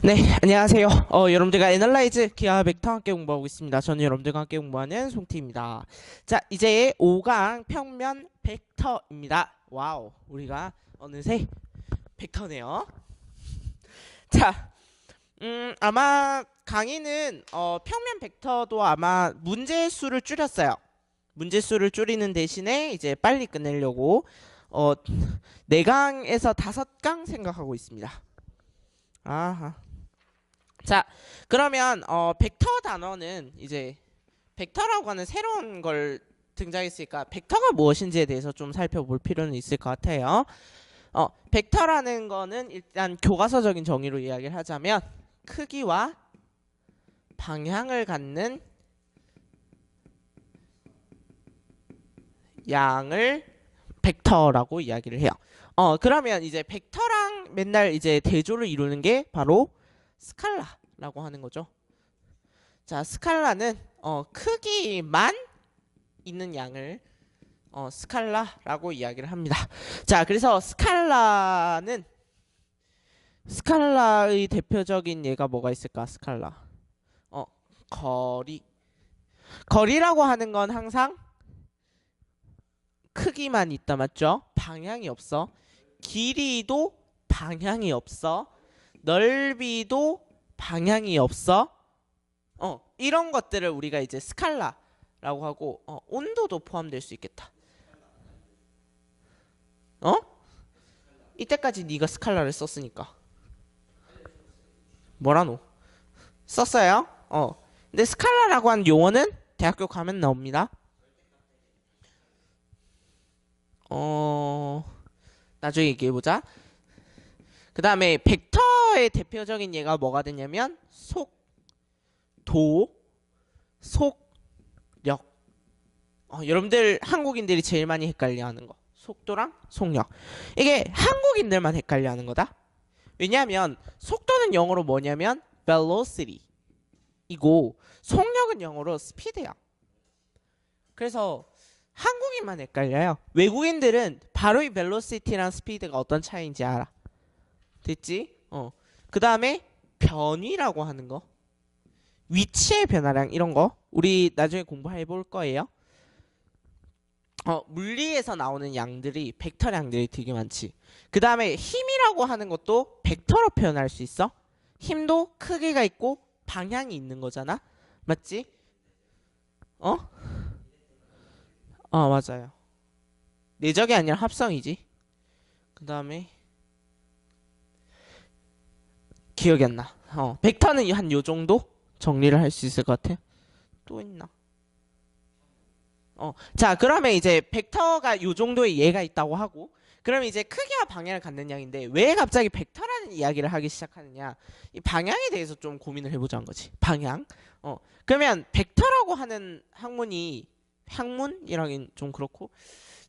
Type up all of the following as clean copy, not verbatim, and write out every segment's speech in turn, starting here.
네, 안녕하세요. 여러분들과 애널라이즈 기하 벡터 함께 공부하고 있습니다. 저는 여러분들과 함께 공부하는 송티입니다. 자, 이제 5강 평면 벡터입니다. 와우, 우리가 어느새 벡터네요. 자, 아마 강의는 평면 벡터도 아마 문제 수를 줄였어요. 문제 수를 줄이는 대신에 이제 빨리 끝내려고 4강에서 5강 생각하고 있습니다. 아하. 자, 그러면 벡터 단어는 이제 벡터라고 하는 새로운 걸 등장했으니까 벡터가 무엇인지에 대해서 좀 살펴볼 필요는 있을 것 같아요. 벡터라는 거는 일단 교과서적인 정의로 이야기를 하자면 크기와 방향을 갖는 양을 벡터라고 이야기를 해요. 그러면 이제 벡터랑 맨날 이제 대조를 이루는 게 바로 스칼라라고 하는 거죠. 자, 스칼라는 크기만 있는 양을 스칼라라고 이야기를 합니다. 자, 그래서 스칼라의 대표적인 예가 뭐가 있을까? 스칼라. 거리. 거리라고 하는 건 항상 크기만 있다, 맞죠? 방향이 없어. 길이도 방향이 없어. 넓이도 방향이 없어. 이런 것들을 우리가 이제 스칼라라고 하고, 온도도 포함될 수 있겠다. 이때까지 네가 스칼라를 썼으니까. 뭐라노? 썼어요? 근데 스칼라라고 하는 용어는 대학교 가면 나옵니다. 나중에 얘기해보자. 그 다음에 벡터의 대표적인 예가 뭐가 되냐면 속도, 속력. 여러분들 한국인들이 제일 많이 헷갈려하는 거. 속도랑 속력. 이게 한국인들만 헷갈려하는 거다. 왜냐하면 속도는 영어로 뭐냐면 velocity 이고 속력은 영어로 speed야. 그래서 한국인만 헷갈려요. 외국인들은 바로 이 velocity랑 speed가 어떤 차이인지 알아. 됐지? 그 다음에 변위라고 하는 거. 위치의 변화량 이런 거. 우리 나중에 공부해 볼 거예요. 물리에서 나오는 양들이 벡터량들이 되게 많지. 그 다음에 힘이라고 하는 것도 벡터로 표현할 수 있어. 힘도 크기가 있고 방향이 있는 거잖아. 맞지? 맞아요. 내적이 아니라 합성이지. 그 다음에 기억이 안 나. 벡터는 한 요 정도 정리를 할 수 있을 것 같아. 또 있나? 자, 그러면 이제 벡터가 요 정도의 예가 있다고 하고, 그러면 이제 크기와 방향을 갖는 양인데 왜 갑자기 벡터라는 이야기를 하기 시작하느냐? 이 방향에 대해서 좀 고민을 해보자는 거지. 방향. 그러면 벡터라고 하는 학문이라긴 좀 그렇고,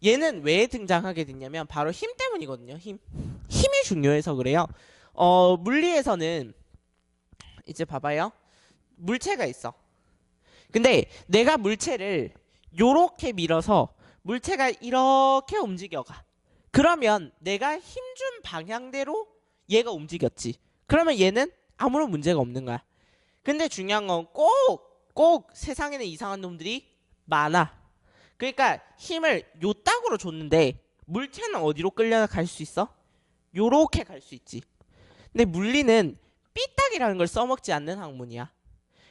얘는 왜 등장하게 됐냐면 바로 힘 때문이거든요. 힘이 중요해서 그래요. 물리에서는 이제 봐봐요. 물체가 있어. 근데 내가 물체를 요렇게 밀어서 물체가 이렇게 움직여가. 그러면 내가 힘 준 방향대로 얘가 움직였지. 그러면 얘는 아무런 문제가 없는 거야. 근데 중요한 건 꼭 세상에는 이상한 놈들이 많아. 그러니까 힘을 요 딱으로 줬는데 물체는 어디로 끌려갈 수 있어? 요렇게 갈 수 있지. 근데 물리는 삐딱이라는 걸 써먹지 않는 학문이야.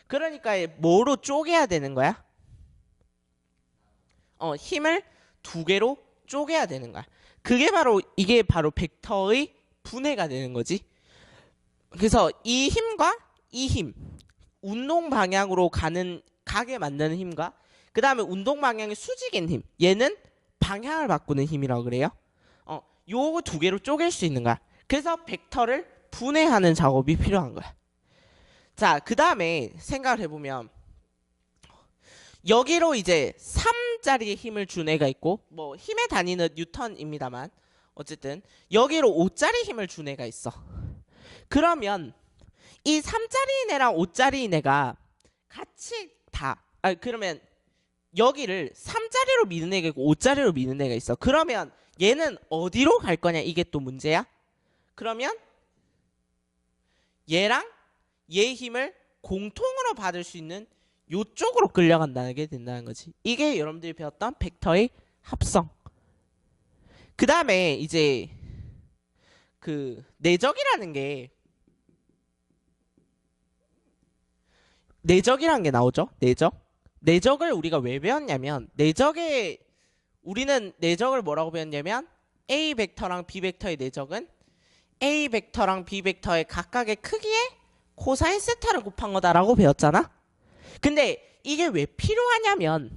그러니까 뭐로 쪼개야 되는 거야? 힘을 두 개로 쪼개야 되는 거야. 이게 바로 벡터의 분해가 되는 거지. 그래서 이 힘과 이 힘, 운동 방향으로 가게 만드는 힘과 그 다음에 운동 방향의 수직인 힘, 얘는 방향을 바꾸는 힘이라고 그래요. 요 두 개로 쪼갤 수 있는 거야. 그래서 벡터를 분해하는 작업이 필요한 거야. 자, 그 다음에 생각을 해보면 여기로 이제 3짜리의 힘을 준 애가 있고 뭐 힘의 단위는 뉴턴입니다만 어쨌든 여기로 5짜리 힘을 준 애가 있어. 그러면 이 3짜리인 애랑 5짜리인 애가 같이 그러면 여기를 3짜리로 미는 애가 있고 5짜리로 미는 애가 있어. 그러면 얘는 어디로 갈 거냐 이게 또 문제야. 그러면 얘랑 얘의 힘을 공통으로 받을 수 있는 요쪽으로 끌려간다는 게 된다는 거지. 이게 여러분들이 배웠던 벡터의 합성. 그 다음에 이제 그 내적이라는 게 내적이라는 게 나오죠. 내적. 내적을 우리가 왜 배웠냐면 우리는 내적을 뭐라고 배웠냐면 A 벡터랑 B 벡터의 내적은 A 벡터랑 B 벡터의 각각의 크기에 코사인 세타를 곱한 거다라고 배웠잖아. 근데 이게 왜 필요하냐면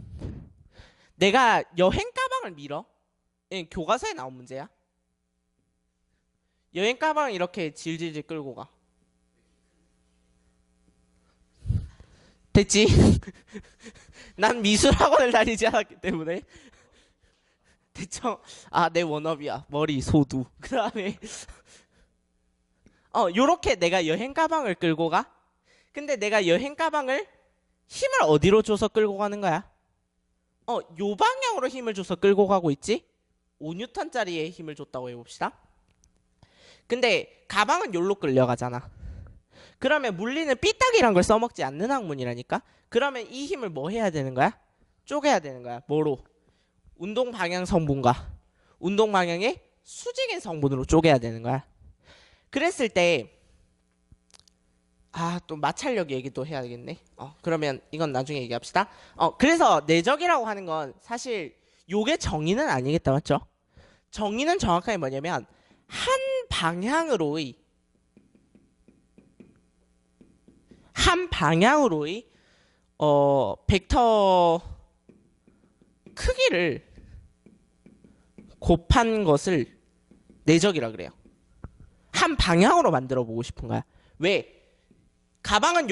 내가 여행 가방을 밀어. 교과서에 나온 문제야. 여행 가방을 이렇게 질질질 끌고 가. 됐지? 난 미술학원을 다니지 않았기 때문에 됐죠? 아, 내 워너비야. 머리, 소두. 그 다음에 요렇게 내가 여행 가방을 끌고 가. 근데 내가 여행 가방을 힘을 어디로 줘서 끌고 가는 거야? 요 방향으로 힘을 줘서 끌고 가고 있지? 5N짜리의 힘을 줬다고 해봅시다. 근데 가방은 요로 끌려가잖아. 그러면 물리는 삐딱이란 걸 써먹지 않는 학문이라니까? 그러면 이 힘을 뭐 해야 되는 거야? 쪼개야 되는 거야. 뭐로? 운동 방향 성분과 운동 방향의 수직인 성분으로 쪼개야 되는 거야. 그랬을 때 또 마찰력 얘기도 해야 되겠네. 그러면 이건 나중에 얘기합시다. 그래서 내적이라고 하는 건 사실 요게 정의는 아니겠다, 맞죠? 정의는 정확하게 뭐냐면 한 방향으로의 벡터 크기를 곱한 것을 내적이라 그래요. 한 방향으로 만들어 보고 싶은 거야. 왜? 가방은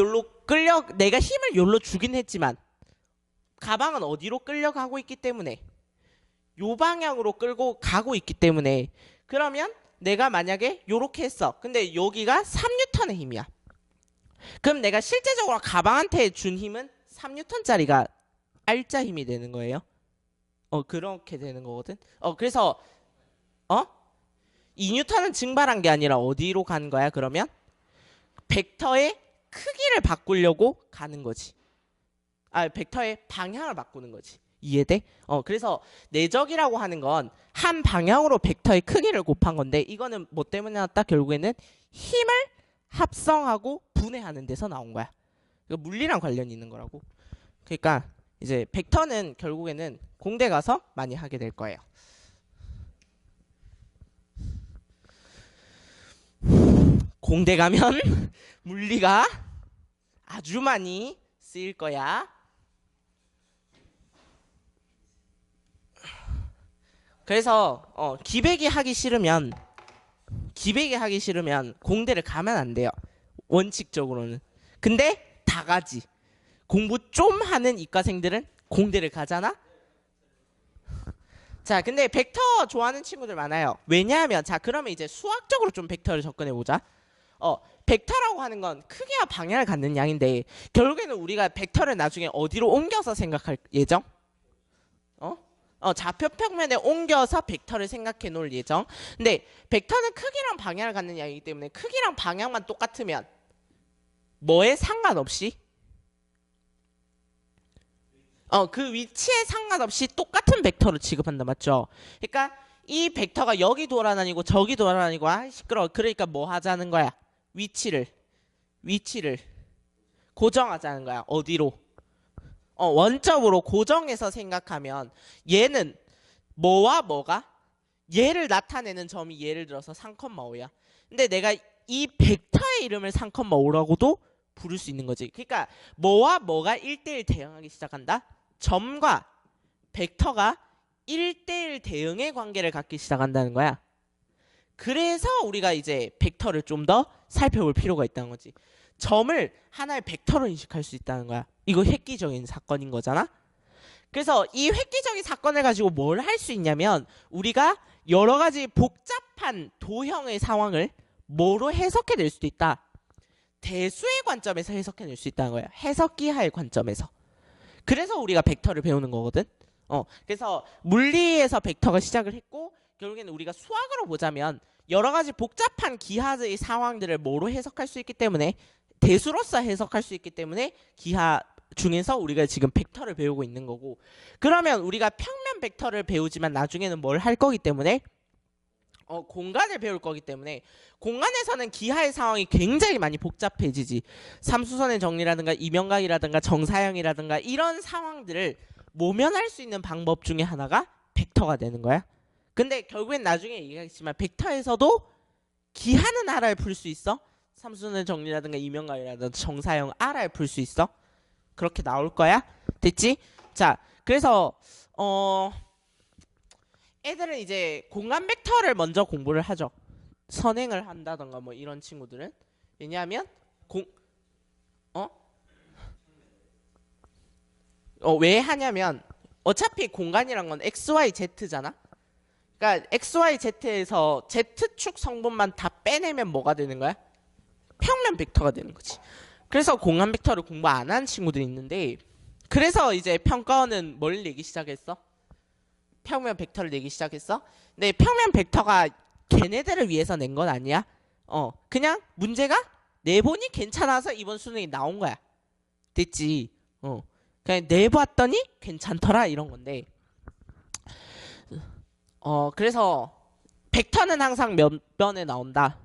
내가 힘을 요로 주긴 했지만 가방은 어디로 끌려가고 있기 때문에 요 방향으로 끌고 가고 있기 때문에 그러면 내가 만약에 요렇게 했어. 근데 여기가 3N의 힘이야. 그럼 내가 실제적으로 가방한테 준 힘은 3N짜리가 R자 힘이 되는 거예요. 그렇게 되는 거거든. 그래서 2N은 증발한 게 아니라 어디로 간 거야? 그러면 벡터의 크기를 바꾸려고 가는 거지. 벡터의 방향을 바꾸는 거지. 이해돼? 그래서 내적이라고 하는 건 한 방향으로 벡터의 크기를 곱한 건데 이거는 뭐 때문에 나왔다? 결국에는 힘을 합성하고 분해하는 데서 나온 거야. 이거 물리랑 관련이 있는 거라고. 그러니까 이제 벡터는 결국에는 공대 가서 많이 하게 될 거예요. 공대 가면 물리가 아주 많이 쓰일 거야. 그래서 기백이 하기 싫으면 공대를 가면 안 돼요. 원칙적으로는. 근데 다 가지. 공부 좀 하는 이과생들은 공대를 가잖아. 자, 근데 벡터 좋아하는 친구들 많아요. 왜냐하면 그러면 이제 수학적으로 좀 벡터를 접근해 보자. 벡터라고 하는 건 크기와 방향을 갖는 양인데 결국에는 우리가 벡터를 나중에 어디로 옮겨서 생각할 예정? 좌표 평면에 옮겨서 벡터를 생각해 놓을 예정. 근데 벡터는 크기랑 방향을 갖는 양이기 때문에 크기랑 방향만 똑같으면 뭐에 상관없이 그 위치에 상관없이 똑같은 벡터를 취급한다, 맞죠? 그러니까 이 벡터가 여기 돌아다니고 저기 돌아다니고 시끄러워. 그러니까 뭐 하자는 거야? 위치를 고정하자는 거야. 어디로? 원점으로 고정해서 생각하면 얘는 뭐와 뭐가? 얘를 나타내는 점이 예를 들어서 3,5야. 근데 내가 이 벡터의 이름을 3,5라고도 부를 수 있는 거지. 그러니까 뭐와 뭐가 1대1 대응하기 시작한다? 점과 벡터가 1대1 대응의 관계를 갖기 시작한다는 거야. 그래서 우리가 이제 벡터를 좀 더 살펴볼 필요가 있다는 거지. 점을 하나의 벡터로 인식할 수 있다는 거야. 이거 획기적인 사건인 거잖아. 그래서 이 획기적인 사건을 가지고 뭘 할 수 있냐면 우리가 여러 가지 복잡한 도형의 상황을 뭐로 해석해낼 수도 있다. 대수의 관점에서 해석해낼 수 있다는 거야. 해석기하의 관점에서. 그래서 우리가 벡터를 배우는 거거든. 그래서 물리에서 벡터가 시작을 했고 결국에는 우리가 수학으로 보자면 여러 가지 복잡한 기하의 상황들을 뭐로 해석할 수 있기 때문에 대수로서 해석할 수 있기 때문에 기하 중에서 우리가 지금 벡터를 배우고 있는 거고 그러면 우리가 평면 벡터를 배우지만 나중에는 뭘 할 거기 때문에 공간을 배울 거기 때문에 공간에서는 기하의 상황이 굉장히 많이 복잡해지지. 삼수선의 정리라든가 이명각이라든가 정사형이라든가 이런 상황들을 모면할 수 있는 방법 중에 하나가 벡터가 되는 거야. 근데 결국엔 나중에 얘기하겠지만 벡터에서도 기하는 알아야 풀 수 있어. 삼수선의 정리라든가 이명각이라든가 정사형 알아야 풀 수 있어. 그렇게 나올 거야. 됐지? 자, 그래서 애들은 이제 공간 벡터를 먼저 공부를 하죠. 선행을 한다던가 뭐 이런 친구들은. 왜냐하면 왜 하냐면 어차피 공간이란 건 XYZ잖아. 그러니까 XYZ에서 Z축 성분만 다 빼내면 뭐가 되는 거야? 평면 벡터가 되는 거지. 그래서 공간 벡터를 공부 안 한 친구들이 있는데 그래서 이제 평가원은 뭘 내기 시작했어? 평면 벡터를 내기 시작했어? 근데 평면 벡터가 걔네들을 위해서 낸 건 아니야. 그냥 문제가 내보니 괜찮아서 이번 수능이 나온 거야. 됐지? 그냥 내봤더니 괜찮더라 이런 건데. 그래서 벡터는 항상 몇 번에 나온다.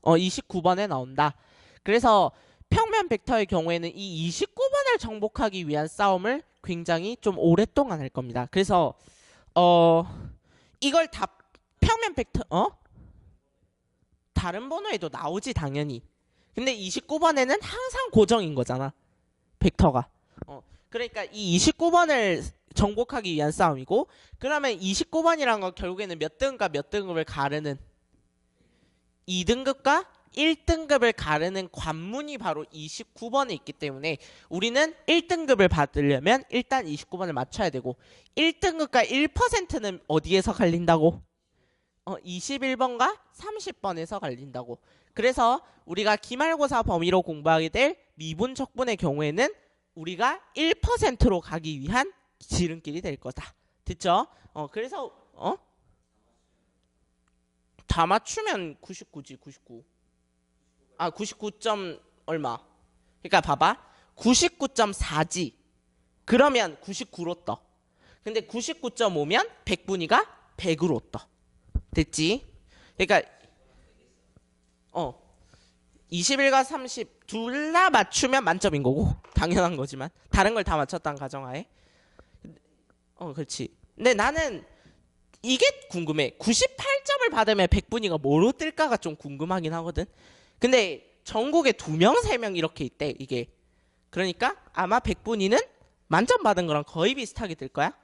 29번에 나온다. 그래서 평면 벡터의 경우에는 이 29번을 정복하기 위한 싸움을 굉장히 좀 오랫동안 할 겁니다. 그래서 이걸 다 평면 벡터 다른 번호에도 나오지 당연히. 근데 29번에는 항상 고정인 거잖아. 벡터가. 그러니까 이 29번을 정복하기 위한 싸움이고 그러면 29번이란 건 결국에는 몇 등급과 몇 등급을 가르는 2등급과 1등급을 가르는 관문이 바로 29번에 있기 때문에 우리는 1등급을 받으려면 일단 29번을 맞춰야 되고 1등급과 1%는 어디에서 갈린다고? 21번과 30번에서 갈린다고. 그래서 우리가 기말고사 범위로 공부하게 될 미분 척분의 경우에는 우리가 1%로 가기 위한 지름길이 될 거다. 됐죠? 그래서 다 맞추면 99지 99. 99점 얼마? 그러니까 봐봐. 99.4지. 그러면 99로 떠. 근데 99.5면 100분위가 100으로 떠. 됐지? 그러니까 21과 30 둘 다 맞추면 만점인 거고 당연한 거지만 다른 걸 다 맞췄다는 가정하에 그렇지. 근데 나는 이게 궁금해. 98점을 받으면 100분위가 뭐로 뜰까가 좀 궁금하긴 하거든. 근데 전국에 2명, 3명 이렇게 있대 이게. 그러니까 아마 100분위는 만점 받은 거랑 거의 비슷하게 될 거야.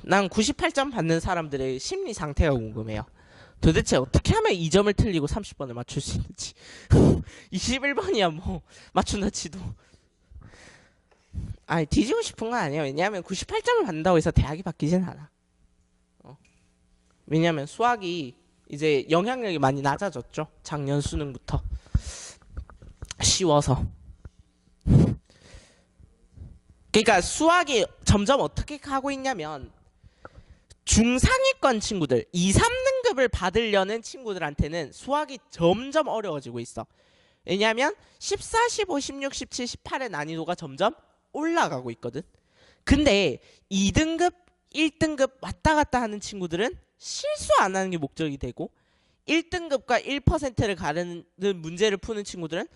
난 98점 받는 사람들의 심리 상태가 궁금해요. 도대체 어떻게 하면 2점을 틀리고 30번을 맞출 수 있는지. 21번이야 뭐 맞춘다 치도. 아니 뒤지고 싶은 건 아니에요. 왜냐하면 98점을 받는다고 해서 대학이 바뀌진 않아. 왜냐하면 수학이 이제 영향력이 많이 낮아졌죠. 작년 수능부터. 쉬워서. 그러니까 수학이 점점 어떻게 가고 있냐면 중상위권 친구들 2, 3등급을 받으려는 친구들한테는 수학이 점점 어려워지고 있어. 왜냐하면 14, 15, 16, 17, 18의 난이도가 점점 올라가고 있거든. 근데 2등급, 1등급 왔다 갔다 하는 친구들은 실수 안 하는 게 목적이 되고 1등급과 1%를 가르는 문제를 푸는 친구들은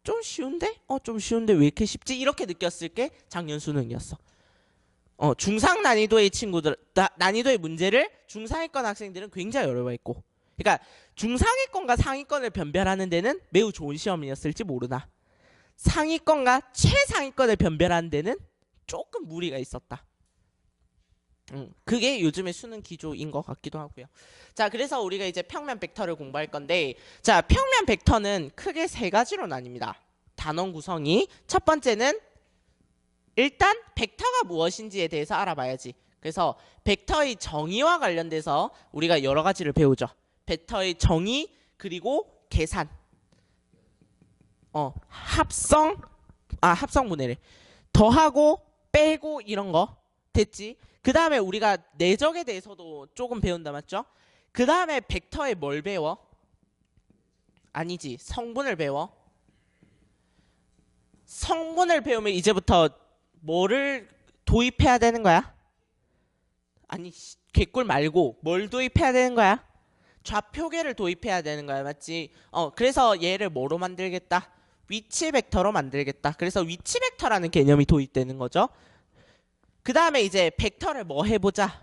좀 쉬운데? 좀 쉬운데 왜 이렇게 쉽지? 이렇게 느꼈을 게 작년 수능이었어. 중상 난이도의 친구들, 난이도의 문제를 중상위권 학생들은 굉장히 어려워했고 그러니까 중상위권과 상위권을 변별하는 데는 매우 좋은 시험이었을지 모르나 상위권과 최상위권을 변별하는 데는 조금 무리가 있었다. 그게 요즘의 수능 기조인 것 같기도 하고요. 자, 그래서 우리가 이제 평면 벡터를 공부할 건데 자, 평면 벡터는 크게 3가지로 나뉩니다. 단원 구성이 첫 번째는 일단 벡터가 무엇인지에 대해서 알아봐야지. 그래서 벡터의 정의와 관련돼서 우리가 여러 가지를 배우죠. 벡터의 정의 그리고 계산. 합성분해를 더하고 빼고 이런 거 됐지? 그 다음에 우리가 내적에 대해서도 조금 배운다 맞죠? 그 다음에 벡터에 뭘 배워? 아니지, 성분을 배워. 성분을 배우면 이제부터 뭐를 도입해야 되는 거야? 아니 개꿀 말고 뭘 도입해야 되는 거야? 좌표계를 도입해야 되는 거야 맞지? 그래서 얘를 뭐로 만들겠다? 위치 벡터로 만들겠다. 그래서 위치 벡터라는 개념이 도입되는 거죠. 그 다음에 이제 벡터를 뭐 해보자?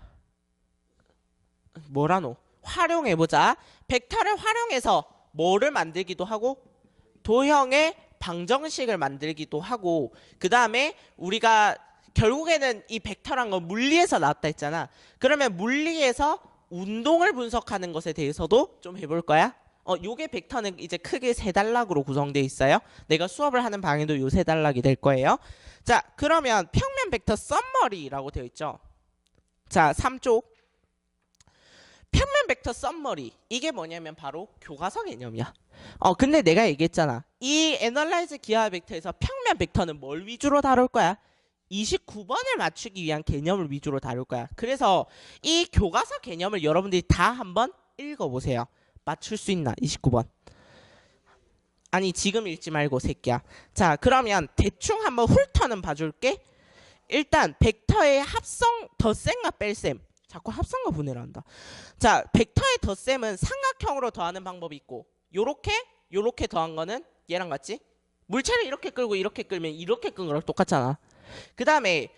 뭐라노? 활용해보자. 벡터를 활용해서 뭐를 만들기도 하고 도형의 방정식을 만들기도 하고 그 다음에 우리가 결국에는 이 벡터란 건 물리에서 나왔다 했잖아. 그러면 물리에서 운동을 분석하는 것에 대해서도 좀 해볼 거야. 요게 벡터는 이제 크게 세 단락으로 구성되어 있어요. 내가 수업을 하는 방에도 요 세 단락이 될 거예요. 자, 그러면 평면 벡터 썸머리라고 되어 있죠. 자, 3쪽. 평면 벡터 썸머리. 이게 뭐냐면 바로 교과서 개념이야. 근데 내가 얘기했잖아. 이 애널라이즈 기하 벡터에서 평면 벡터는 뭘 위주로 다룰 거야? 29번을 맞추기 위한 개념을 위주로 다룰 거야. 그래서 이 교과서 개념을 여러분들이 다 한번 읽어보세요. 맞출 수 있나? 29번. 아니 지금 읽지 말고 새끼야. 자, 그러면 대충 한번 훑어는 봐줄게. 일단 벡터의 합성 덧셈과 뺄셈. 자꾸 합성과 분해를 한다. 자, 벡터의 덧셈은 삼각형으로 더하는 방법이 있고 요렇게 더한 거는 얘랑 같지? 물체를 이렇게 끌고 이렇게 끌면 이렇게 끈 거랑 똑같잖아. 그 다음에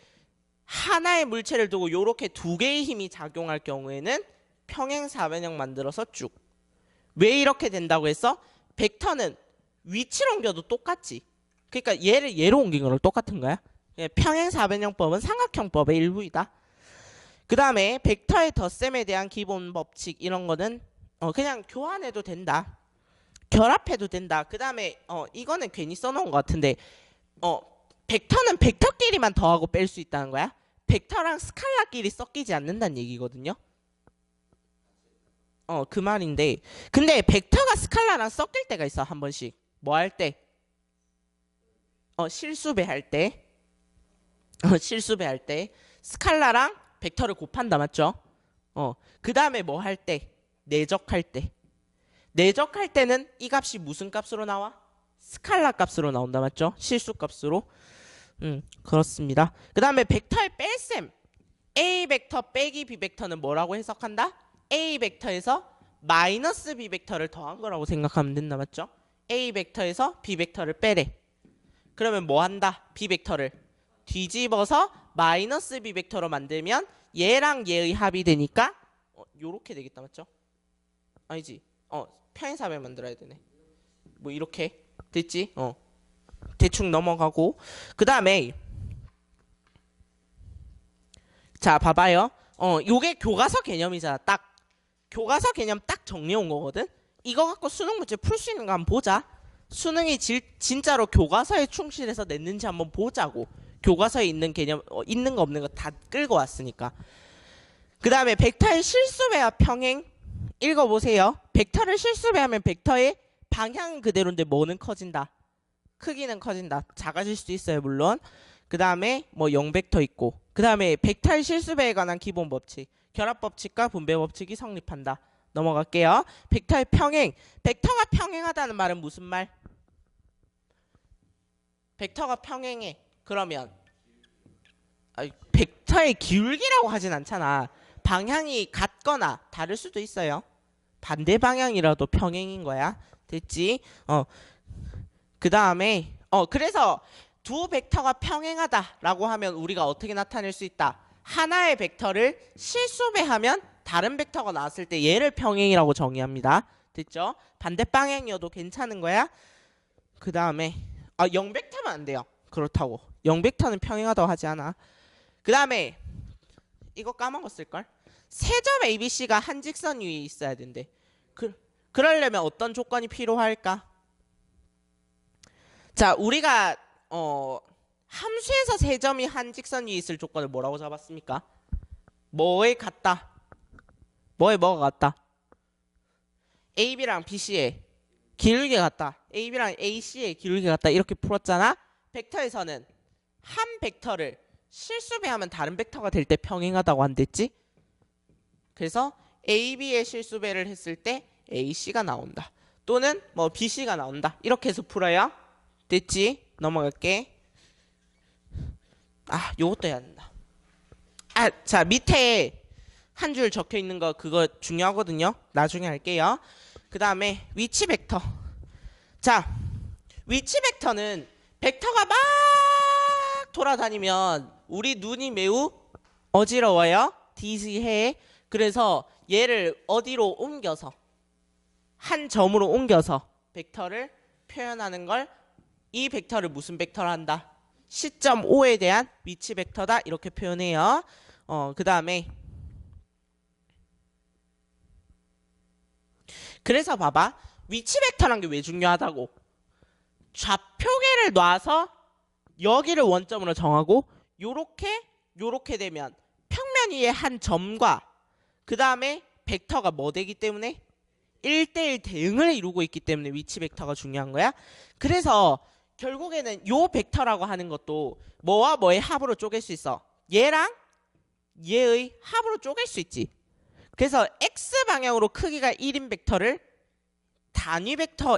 하나의 물체를 두고 요렇게 두 개의 힘이 작용할 경우에는 평행사변형 만들어서 쭉. 왜 이렇게 된다고 했어? 벡터는 위치로 옮겨도 똑같지. 그러니까 얘를 얘로 옮긴 거랑 똑같은 거야. 평행사변형법은 삼각형법의 일부이다. 그 다음에 벡터의 덧셈에 대한 기본 법칙 이런 거는 그냥 교환해도 된다. 결합해도 된다. 그 다음에 이거는 괜히 써놓은 것 같은데 벡터는 벡터끼리만 더하고 뺄 수 있다는 거야. 벡터랑 스칼라끼리 섞이지 않는다는 얘기거든요. 그 말인데 근데 벡터가 스칼라랑 섞일 때가 있어. 한 번씩. 뭐 할 때? 실수배 할 때. 실수배 할 때 스칼라랑 벡터를 곱한다 맞죠? 그 다음에 뭐 할 때? 내적할 때. 내적할 때는 이 값이 무슨 값으로 나와? 스칼라 값으로 나온다 맞죠? 실수 값으로. 그렇습니다. 그 다음에 벡터의 뺄셈. A 벡터 빼기 B 벡터는 뭐라고 해석한다? A 벡터에서 마이너스 B 벡터를 더한 거라고 생각하면 된다 맞죠? A 벡터에서 B 벡터를 빼래. 그러면 뭐 한다? B 벡터를 뒤집어서 마이너스 B 벡터로 만들면 얘랑 얘의 합이 되니까 요렇게 되겠다 맞죠? 아니지. 평행사변 만들어야 되네. 뭐 이렇게 됐지? 대충 넘어가고 그 다음에 자 봐봐요. 요게 교과서 개념이잖아. 딱 교과서 개념 딱 정리해 온 거거든. 이거 갖고 수능 문제 풀 수 있는 거 한번 보자. 수능이 진짜로 교과서에 충실해서 냈는지 한번 보자고. 교과서에 있는 개념 있는 거 없는 거 다 끌고 왔으니까. 그 다음에 벡터의 실수배와 평행 읽어보세요. 벡터를 실수배하면 벡터의 방향은 그대로인데 뭐는 커진다. 크기는 커진다. 작아질 수도 있어요 물론. 그 다음에 뭐 0벡터 있고 그 다음에 벡터의 실수배에 관한 기본 법칙 결합법칙과 분배법칙이 성립한다. 넘어갈게요. 벡터의 평행. 벡터가 평행하다는 말은 무슨 말? 벡터가 평행해. 그러면 벡터의 기울기라고 하진 않잖아. 방향이 같거나 다를 수도 있어요. 반대 방향이라도 평행인 거야. 됐지? 그 다음에 그래서 두 벡터가 평행하다라고 하면 우리가 어떻게 나타낼 수 있다? 하나의 벡터를 실수배하면 다른 벡터가 나왔을 때 얘를 평행이라고 정의합니다. 됐죠? 반대 방향이어도 괜찮은 거야. 그 다음에 0벡터면 안 돼요. 그렇다고 0벡터는 평행하다고 하지 않아. 그 다음에 이거 까먹었을걸? 세 점 ABC가 한 직선 위에 있어야 된대. 그러려면 어떤 조건이 필요할까? 자, 우리가 함수에서 세 점이 한 직선 위에 있을 조건을 뭐라고 잡았습니까? 뭐에 같다? 뭐에 뭐가 같다? AB랑 BC의 기울기가 같다. AB랑 AC의 기울기가 같다. 이렇게 풀었잖아. 벡터에서는 한 벡터를 실수배하면 다른 벡터가 될 때 평행하다고 안 됐지? 그래서 AB의 실수배를 했을 때 AC가 나온다. 또는 뭐 BC가 나온다. 이렇게 해서 풀어요. 됐지? 넘어갈게. 아, 요것도 해야 된다. 아, 자, 밑에 한 줄 적혀 있는 거 그거 중요하거든요. 나중에 할게요. 그 다음에 위치 벡터. 자, 위치 벡터는 벡터가 막 돌아다니면 우리 눈이 매우 어지러워요. 디지해. 그래서 얘를 어디로 옮겨서 한 점으로 옮겨서 벡터를 표현하는 걸 이 벡터를 무슨 벡터로 한다? 시점 O에 대한 위치 벡터다. 이렇게 표현해요. 그 다음에 그래서 봐봐. 위치 벡터란 게 왜 중요하다고? 좌표계를 놔서 여기를 원점으로 정하고 요렇게 되면 평면 위에 한 점과 그 다음에 벡터가 뭐 되기 때문에 1대1 대응을 이루고 있기 때문에 위치 벡터가 중요한 거야. 그래서 결국에는 요 벡터라고 하는 것도 뭐와 뭐의 합으로 쪼갤 수 있어. 얘랑 얘의 합으로 쪼갤 수 있지. 그래서 X방향으로 크기가 1인 벡터를 단위 벡터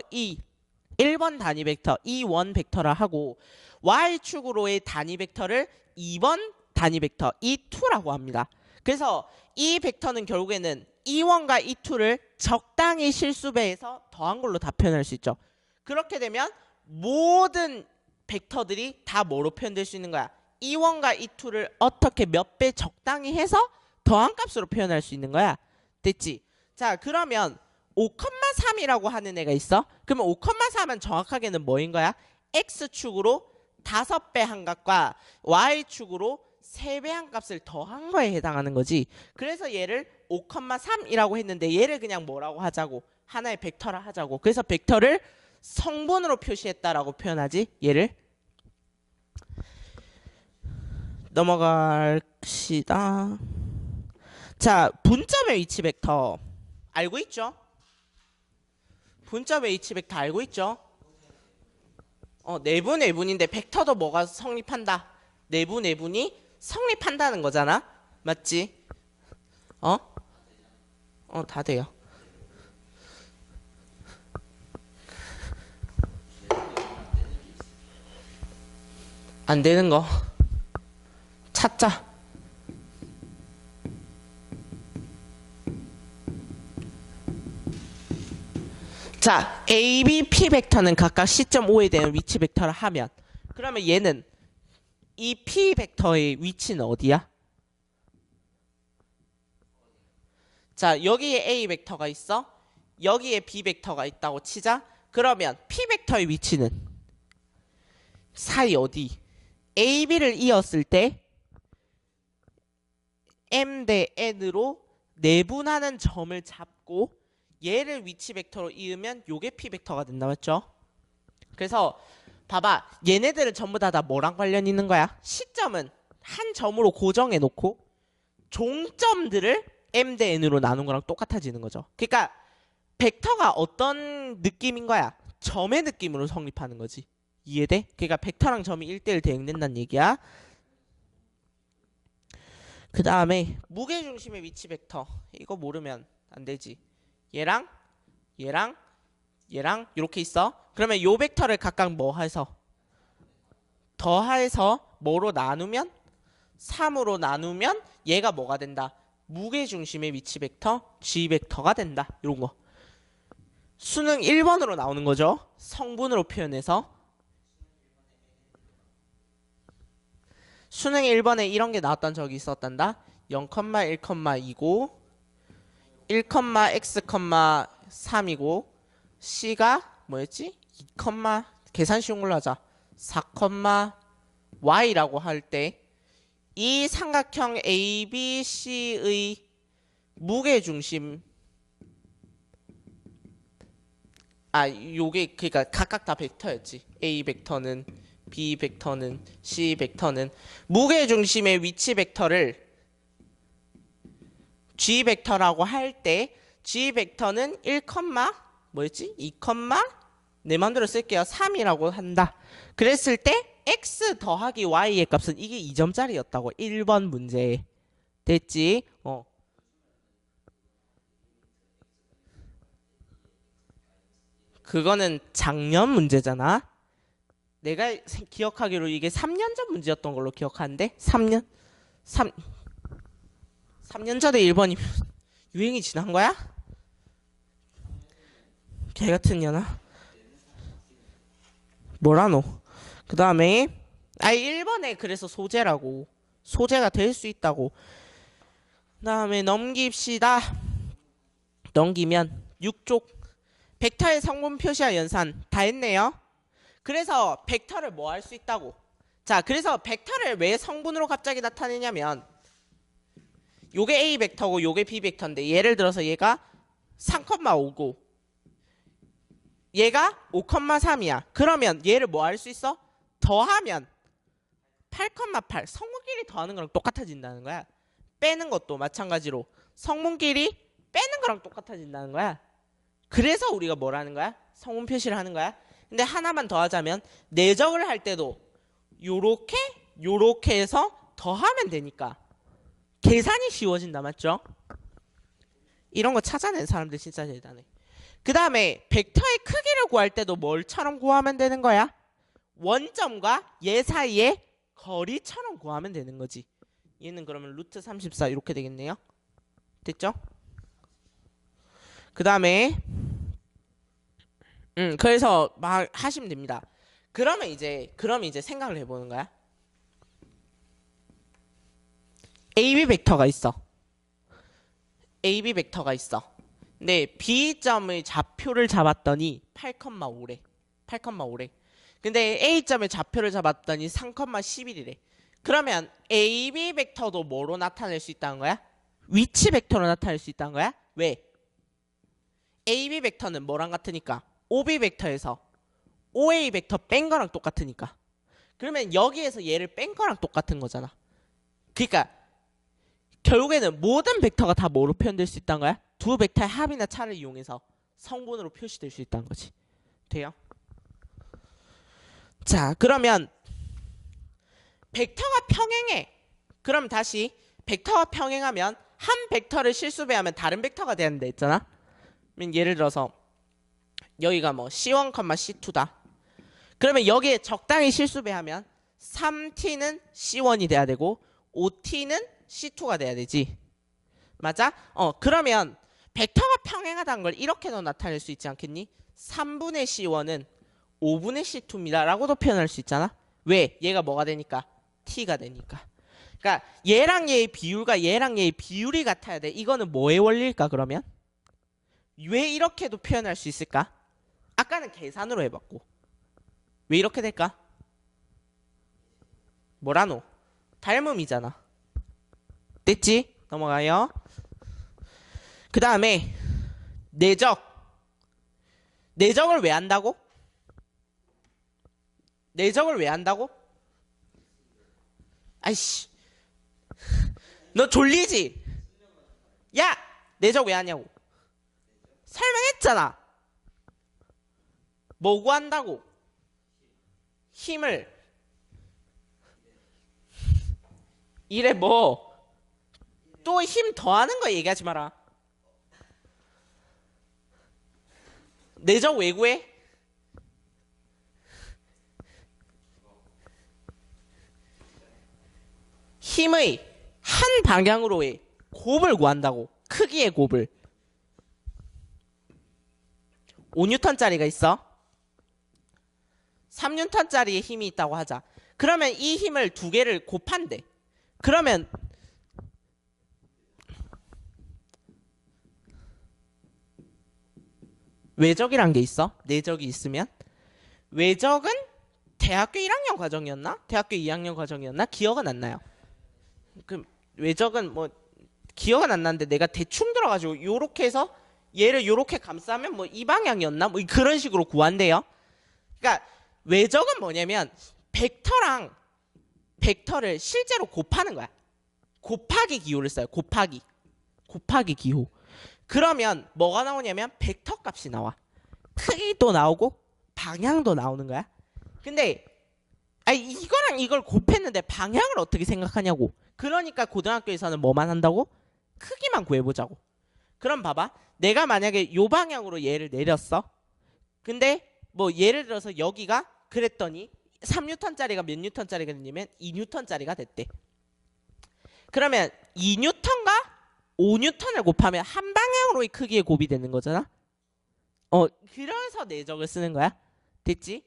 1번 단위 벡터 2원 벡터라 하고 Y축으로의 단위 벡터를 2번 단위 벡터 2라고 합니다. 그래서 이 벡터는 결국에는 2원과 2를 적당히 실수배해서 더한 걸로 다 표현할 수 있죠. 그렇게 되면 모든 벡터들이 다 뭐로 표현될 수 있는 거야? 2원과 2를 어떻게 몇 배 적당히 해서 더한 값으로 표현할 수 있는 거야. 됐지? 자, 그러면 5,3이라고 하는 애가 있어. 그러면 5,3은 정확하게는 뭐인 거야? X축으로 5배 한 값과 Y축으로 3배 한 값을 더한 거에 해당하는 거지. 그래서 얘를 5,3이라고 했는데 얘를 그냥 뭐라고 하자고? 하나의 벡터라 하자고. 그래서 벡터를 성분으로 표시했다라고 표현하지. 얘를 넘어갈시다. 자, 분점의 위치 벡터 알고 있죠? 분점의 위치 벡터 알고 있죠? 내분인데 벡터도 뭐가 성립한다? 내분이 성립한다는 거잖아. 맞지? 다 돼요. 안 되는 거 찾자. 자, A, B, P 벡터는 각각 시점 O에 대한 위치 벡터를 하면 그러면 얘는 이 P 벡터의 위치는 어디야? 자, 여기에 A 벡터가 있어. 여기에 B 벡터가 있다고 치자. 그러면 P 벡터의 위치는 사이 어디? A, B를 이었을 때 M 대 N으로 내분하는 점을 잡고 얘를 위치 벡터로 이으면 요게 P 벡터가 된다. 맞죠? 그래서 봐봐. 얘네들은 전부 다 뭐랑 관련 있는 거야? 시점은 한 점으로 고정해 놓고 종점들을 M 대 N으로 나눈 거랑 똑같아지는 거죠. 그러니까 벡터가 어떤 느낌인 거야? 점의 느낌으로 성립하는 거지. 이해돼? 그러니까 벡터랑 점이 1대1 대응된다는 얘기야. 그 다음에 무게중심의 위치 벡터. 이거 모르면 안 되지. 얘랑 이렇게 있어. 그러면 요 벡터를 각각 뭐 해서 더해서 뭐로 나누면 3으로 나누면 얘가 뭐가 된다? 무게중심의 위치 벡터 G 벡터가 된다. 이런 거. 수능 1번으로 나오는 거죠. 성분으로 표현해서. 수능 1번에 이런 게 나왔던 적이 있었단다. 0,1,2고 1,x,3이고 C가 뭐였지? 2, 계산 쉬운 걸로 하자. 4, Y라고 할 때 이 삼각형 ABC의 무게중심 요게 그러니까 각각 다 벡터였지. A 벡터는 B 벡터는 C 벡터는 무게중심의 위치 벡터를 G 벡터라고 할 때 G 벡터는 1, 뭐였지? 2, 내 맘대로 쓸게요. 3이라고 한다. 그랬을 때 x 더하기 y의 값은 이게 2점짜리였다고. 1번 문제에. 됐지? 그거는 작년 문제잖아. 내가 기억하기로 이게 3년 전 문제였던 걸로 기억하는데 3년 전에 1번이면 유행이 지난 거야? 개 같은 년아. 뭐라노? 그 다음에 1번에 그래서 소재라고. 소재가 될 수 있다고. 그 다음에 넘깁시다. 넘기면 6쪽 벡터의 성분 표시와 연산 다 했네요. 그래서 벡터를 뭐 할 수 있다고. 자, 그래서 벡터를 왜 성분으로 갑자기 나타내냐면 요게 A 벡터고 요게 B 벡터인데 예를 들어서 얘가 3,5고 얘가 5,3이야. 그러면 얘를 뭐 할 수 있어? 더하면 8,8 성분끼리 더하는 거랑 똑같아진다는 거야. 빼는 것도 마찬가지로 성분끼리 빼는 거랑 똑같아진다는 거야. 그래서 우리가 뭐라는 거야? 성분 표시를 하는 거야. 근데 하나만 더 하자면 내적을 할 때도 요렇게 요렇게 해서 더하면 되니까 계산이 쉬워진다. 맞죠? 이런 거 찾아낸 사람들 진짜 대단해. 그 다음에 벡터의 크기를 구할 때도 뭘처럼 구하면 되는 거야? 원점과 얘 사이의 거리처럼 구하면 되는 거지. 얘는 그러면 루트 34 이렇게 되겠네요. 됐죠? 그 다음에 그래서 막 하시면 됩니다. 그러면 이제 생각을 해보는 거야. AB 벡터가 있어. AB 벡터가 있어. 근데 B점의 좌표를 잡았더니 8,5래. 8,5래. 근데 A점의 좌표를 잡았더니 3,11이래. 그러면 AB 벡터도 뭐로 나타낼 수 있다는 거야? 위치 벡터로 나타낼 수 있다는 거야? 왜? AB 벡터는 뭐랑 같으니까? OB 벡터에서 OA 벡터 뺀 거랑 똑같으니까. 그러면 여기에서 얘를 뺀 거랑 똑같은 거잖아. 그러니까 결국에는 모든 벡터가 다 뭐로 표현될 수 있다는 거야? 두 벡터의 합이나 차를 이용해서 성분으로 표시될 수 있다는 거지. 돼요? 자, 그러면 벡터가 평행해. 그럼 다시 벡터가 평행하면 한 벡터를 실수 배하면 다른 벡터가 되는데 있잖아. 예를 들어서 여기가 뭐 C1, C2다. 그러면 여기에 적당히 실수 배하면 3t는 C1이 돼야 되고 5t는 C2가 돼야 되지. 맞아? 그러면 벡터가 평행하다는 걸 이렇게도 나타낼 수 있지 않겠니? 3분의 C1은 5분의 C2입니다 라고도 표현할 수 있잖아. 왜? 얘가 뭐가 되니까? t가 되니까. 그러니까 얘랑 얘의 비율과 얘랑 얘의 비율이 같아야 돼. 이거는 뭐의 원리일까 그러면? 왜 이렇게도 표현할 수 있을까? 아까는 계산으로 해봤고 왜 이렇게 될까? 뭐라노? 닮음이잖아. 됐지? 넘어가요. 그 다음에 내적. 내적을 왜 한다고? 내적을 왜 한다고? 아이씨, 너 졸리지? 야! 내적 왜 하냐고. 설명했잖아. 뭐 구한다고? 힘을. 이래 뭐 또 힘 더하는 거 얘기하지 마라. 내적 왜 구해? 힘의 한 방향으로의 곱을 구한다고. 크기의 곱을. 5N짜리가 있어. 3N짜리의 힘이 있다고 하자. 그러면 이 힘을 두 개를 곱한대. 그러면 외적이란 게 있어. 내적이 있으면. 외적은 대학교 1학년 과정이었나? 대학교 2학년 과정이었나? 기억은 안 나요. 그 외적은 뭐 기억은 안 나는데 내가 대충 들어가지고 요렇게 해서 얘를 요렇게 감싸면 뭐 이 방향이었나? 뭐 그런 식으로 구한대요. 그러니까 외적은 뭐냐면 벡터랑 벡터를 실제로 곱하는 거야. 곱하기 기호를 써요. 곱하기 기호. 그러면 뭐가 나오냐면 벡터 값이 나와. 크기도 나오고 방향도 나오는 거야. 근데 아니 이거랑 이걸 곱했는데 방향을 어떻게 생각하냐고. 그러니까 고등학교에서는 뭐만 한다고? 크기만 구해보자고. 그럼 봐봐. 내가 만약에 요 방향으로 얘를 내렸어. 근데 뭐 예를 들어서 여기가 그랬더니 3N짜리가 몇 N짜리가 됐냐면 2N짜리가 됐대. 그러면 2N과 5N을 곱하면 한 방향으로의 크기의 곱이 되는 거잖아. 그래서 내적을 쓰는 거야. 됐지?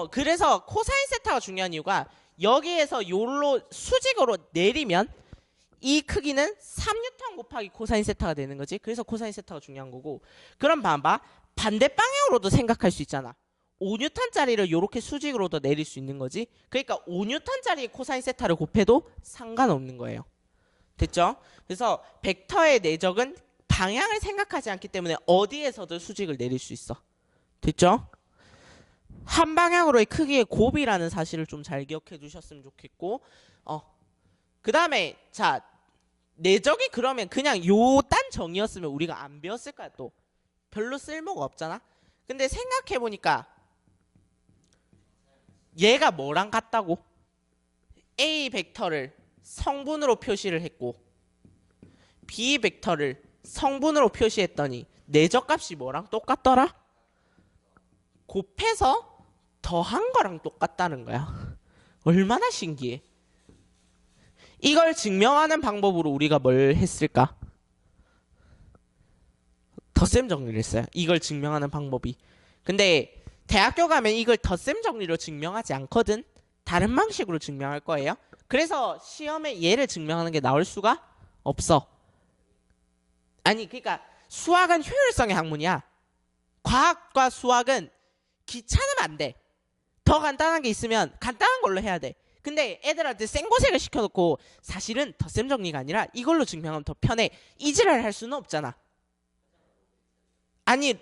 그래서 코사인 세타가 중요한 이유가 여기에서 요로 수직으로 내리면 이 크기는 3N 곱하기 코사인 세타가 되는 거지. 그래서 코사인 세타가 중요한 거고. 그럼 봐봐. 반대 방향으로도 생각할 수 있잖아. 5N짜리를 이렇게 수직으로도 내릴 수 있는 거지. 그러니까 5N짜리 코사인 세타를 곱해도 상관없는 거예요. 됐죠? 그래서 벡터의 내적은 방향을 생각하지 않기 때문에 어디에서도 수직을 내릴 수 있어. 됐죠? 한 방향으로의 크기의 곱이라는 사실을 좀 잘 기억해 두셨으면 좋겠고, 그 다음에 자 내적이 그러면 그냥 요 딴 정의였으면 우리가 안 배웠을 거야. 또 별로 쓸모가 없잖아. 근데 생각해 보니까 얘가 뭐랑 같다고? A 벡터를 성분으로 표시를 했고 B 벡터를 성분으로 표시했더니 내적값이 뭐랑 똑같더라? 곱해서 더한 거랑 똑같다는 거야. 얼마나 신기해. 이걸 증명하는 방법으로 우리가 뭘 했을까? 덧셈 정리를 했어요. 이걸 증명하는 방법이. 근데 대학교 가면 이걸 덧셈 정리로 증명하지 않거든. 다른 방식으로 증명할 거예요. 그래서 시험에 얘를 증명하는 게 나올 수가 없어. 아니 그러니까 수학은 효율성의 학문이야. 과학과 수학은 귀찮으면 안 돼. 더 간단한 게 있으면 간단한 걸로 해야 돼. 근데 애들한테 생고생을 시켜놓고 사실은 덧셈 정리가 아니라 이걸로 증명하면 더 편해. 이지랄 할 수는 없잖아. 아니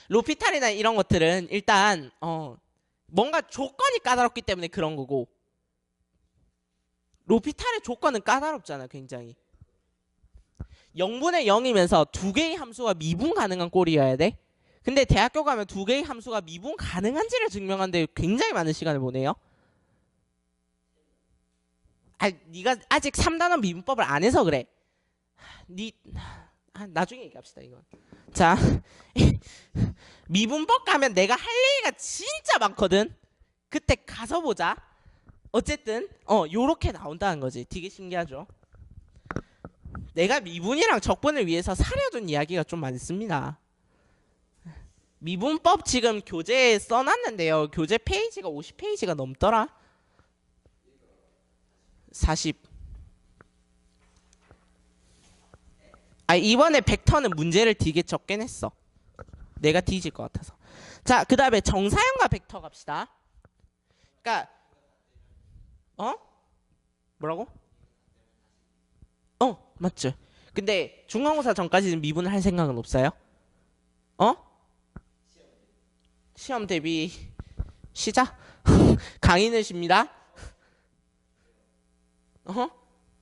로피탈이나 이런 것들은 일단 뭔가 조건이 까다롭기 때문에 그런 거고 로피탈의 조건은 까다롭잖아. 굉장히 0분의 0이면서 두 개의 함수가 미분 가능한 꼴이어야 돼. 근데 대학교 가면 두 개의 함수가 미분 가능한지를 증명하는데 굉장히 많은 시간을 보내요. 네가 아직 3단원 미분법을 안 해서 그래. 나중에 얘기합시다 이건. 자 미분법 가면 내가 할 얘기가 진짜 많거든. 그때 가서 보자. 어쨌든 요렇게 나온다는 거지. 되게 신기하죠. 내가 미분이랑 적분을 위해서 사려둔 이야기가 좀 많습니다. 미분법 지금 교재에 써놨는데요. 교재 페이지가 50페이지가 넘더라. 40. 이번에 벡터는 문제를 되게 적게 냈어. 내가 뒤질 것 같아서. 자, 그 다음에 정사형과 벡터 갑시다. 그러니까 뭐라고? 맞죠. 근데 중간고사 전까지는 미분을 할 생각은 없어요? 시험 대비 시작. 강의는 쉽니다.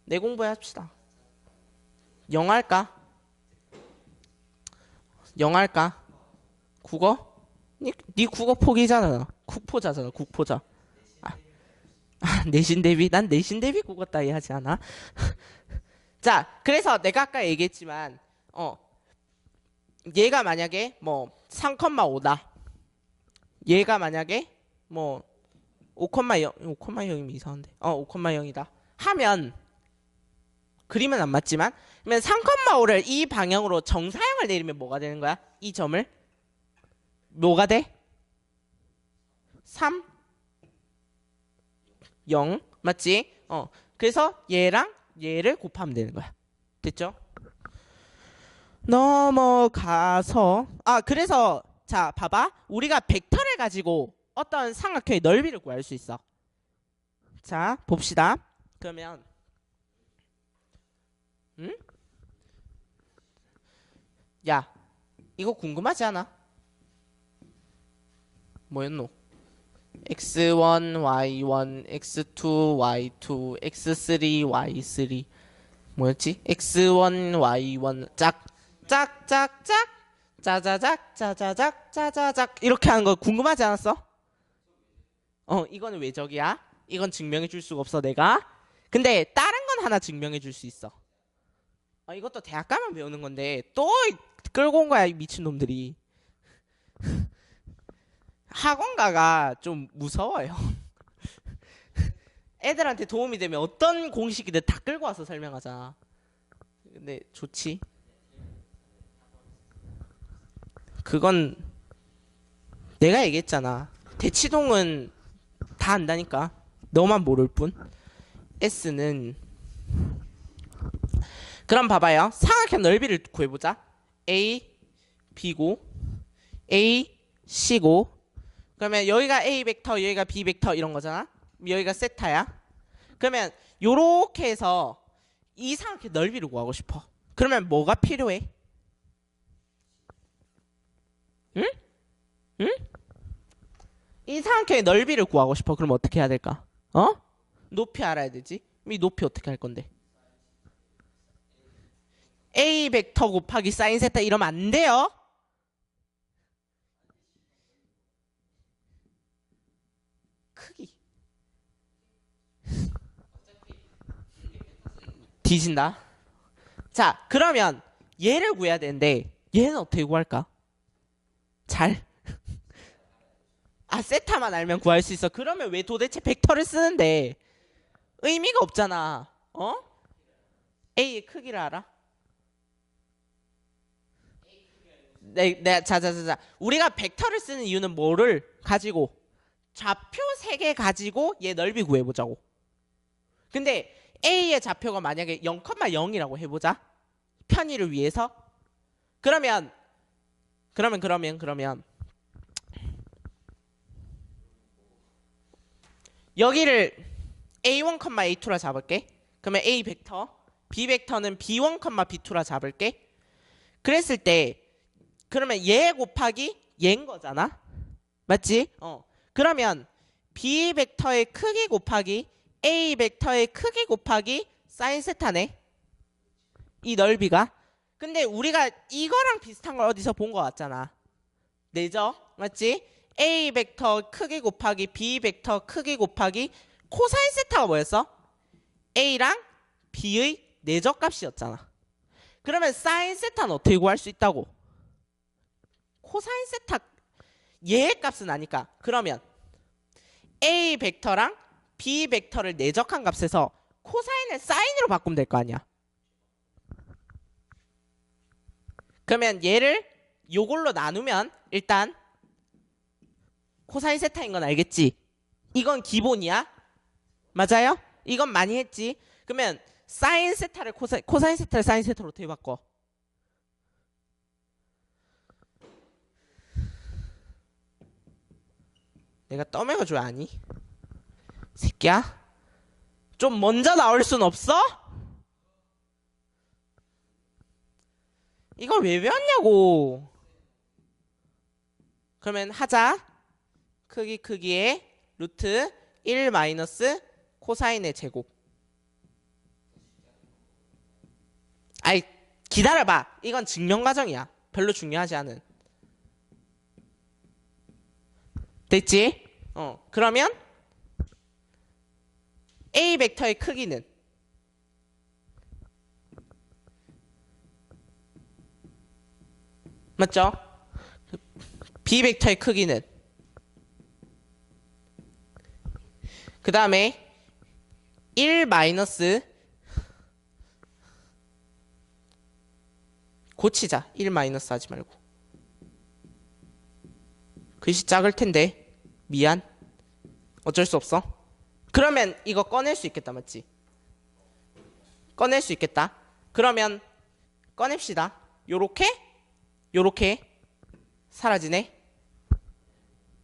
내 공부해합시다. 영어 할까? 영어 할까? 국어? 네 국어 포기잖아. 국포자잖아. 국포자. 내신 대비? 난 내신 대비 국어 따위 하지 않아. 자, 그래서 내가 아까 얘기했지만 얘가 만약에 뭐 3,5다. 얘가 만약에 뭐 5,0 5,0이면 이상한데 5,0이다 하면 그림은 안 맞지만 그러면 3,5를 이 방향으로 정사형을 내리면 뭐가 되는 거야? 이 점을 뭐가 돼? 3 0 맞지? 그래서 얘랑 얘를 곱하면 되는 거야. 됐죠? 넘어가서 그래서 자 봐봐. 우리가 벡터를 가지고 어떤 삼각형의 넓이를 구할 수 있어. 자 봅시다. 그러면 야 이거 궁금하지 않아? 뭐였노? x1, y1, x2, y2, x3, y3 뭐였지? x1, y1 짝짝짝짝 짜자작 짜자작 짜자작 이렇게 하는 거 궁금하지 않았어? 이거는 외적이야. 이건 증명해 줄 수가 없어 내가. 근데 다른 건 하나 증명해 줄 수 있어. 이것도 대학 가면 배우는 건데 또 끌고 온 거야 이 미친놈들이. 학원가가 좀 무서워요. 애들한테 도움이 되면 어떤 공식이든 다 끌고 와서 설명하자. 근데 좋지. 그건 내가 얘기했잖아. 대치동은 다 안다니까. 너만 모를 뿐. S는 그럼 봐봐요. 삼각형 넓이를 구해보자. A, B고 A, C고 그러면 여기가 A 벡터 여기가 B 벡터 이런 거잖아. 여기가 세타야. 그러면 요렇게 해서 이 삼각형 넓이를 구하고 싶어. 그러면 뭐가 필요해? 응? 응? 이 삼각형의 넓이를 구하고 싶어. 그럼 어떻게 해야 될까? 높이 알아야 되지. 이 높이 어떻게 할 건데? A 벡터 곱하기 사인 세타 이러면 안 돼요. 크기. 뒤진다. 자, 그러면 얘를 구해야 되는데 얘는 어떻게 구할까? 잘. 세타만 알면 구할 수 있어. 그러면 왜 도대체 벡터를 쓰는데? 의미가 없잖아. A의 크기를 알아? 자자자자. 우리가 벡터를 쓰는 이유는 뭐를 가지고? 좌표 3개 가지고 얘 넓이 구해보자고. 근데 A의 좌표가 만약에 0,0이라고 해보자. 편의를 위해서. 그러면 여기를 A1, A2라 잡을게. 그러면 A 벡터, B 벡터는 B1, B2라 잡을게. 그랬을 때 그러면 얘 곱하기 얘인 거잖아. 맞지? 그러면 B 벡터의 크기 곱하기 A 벡터의 크기 곱하기 사인 세타네. 이 넓이가. 근데 우리가 이거랑 비슷한 걸 어디서 본 거 같잖아. 내죠? 맞지? A 벡터 크기 곱하기 B 벡터 크기 곱하기 코사인 세타가 뭐였어? A랑 B의 내적 값이었잖아. 그러면 사인 세타는 어떻게 구할 수 있다고? 코사인 세타 얘의 값은 아니까. 그러면 A 벡터랑 B 벡터를 내적한 값에서 코사인을 사인으로 바꾸면 될 거 아니야. 그러면 얘를 요걸로 나누면 일단 코사인 세타인 건 알겠지? 이건 기본이야. 맞아요? 이건 많이 했지. 그러면 사인 세타를 코사인 세타를 사인 세타로 어떻게 바꿔? 내가 떠먹여줘야 아니? 새끼야? 좀 먼저 나올 순 없어? 이걸 왜 배웠냐고. 그러면 하자. 크기에 루트 1 마이너스 코사인의 제곱. 아이 기다려봐. 이건 증명 과정이야. 별로 중요하지 않은. 됐지? 그러면 A 벡터의 크기는 맞죠? B 벡터의 크기는 그 다음에 1 마이너스 고치자. 1 마이너스 하지 말고. 글씨 작을 텐데 미안. 어쩔 수 없어. 그러면 이거 꺼낼 수 있겠다. 맞지? 꺼낼 수 있겠다. 그러면 꺼냅시다. 요렇게 사라지네.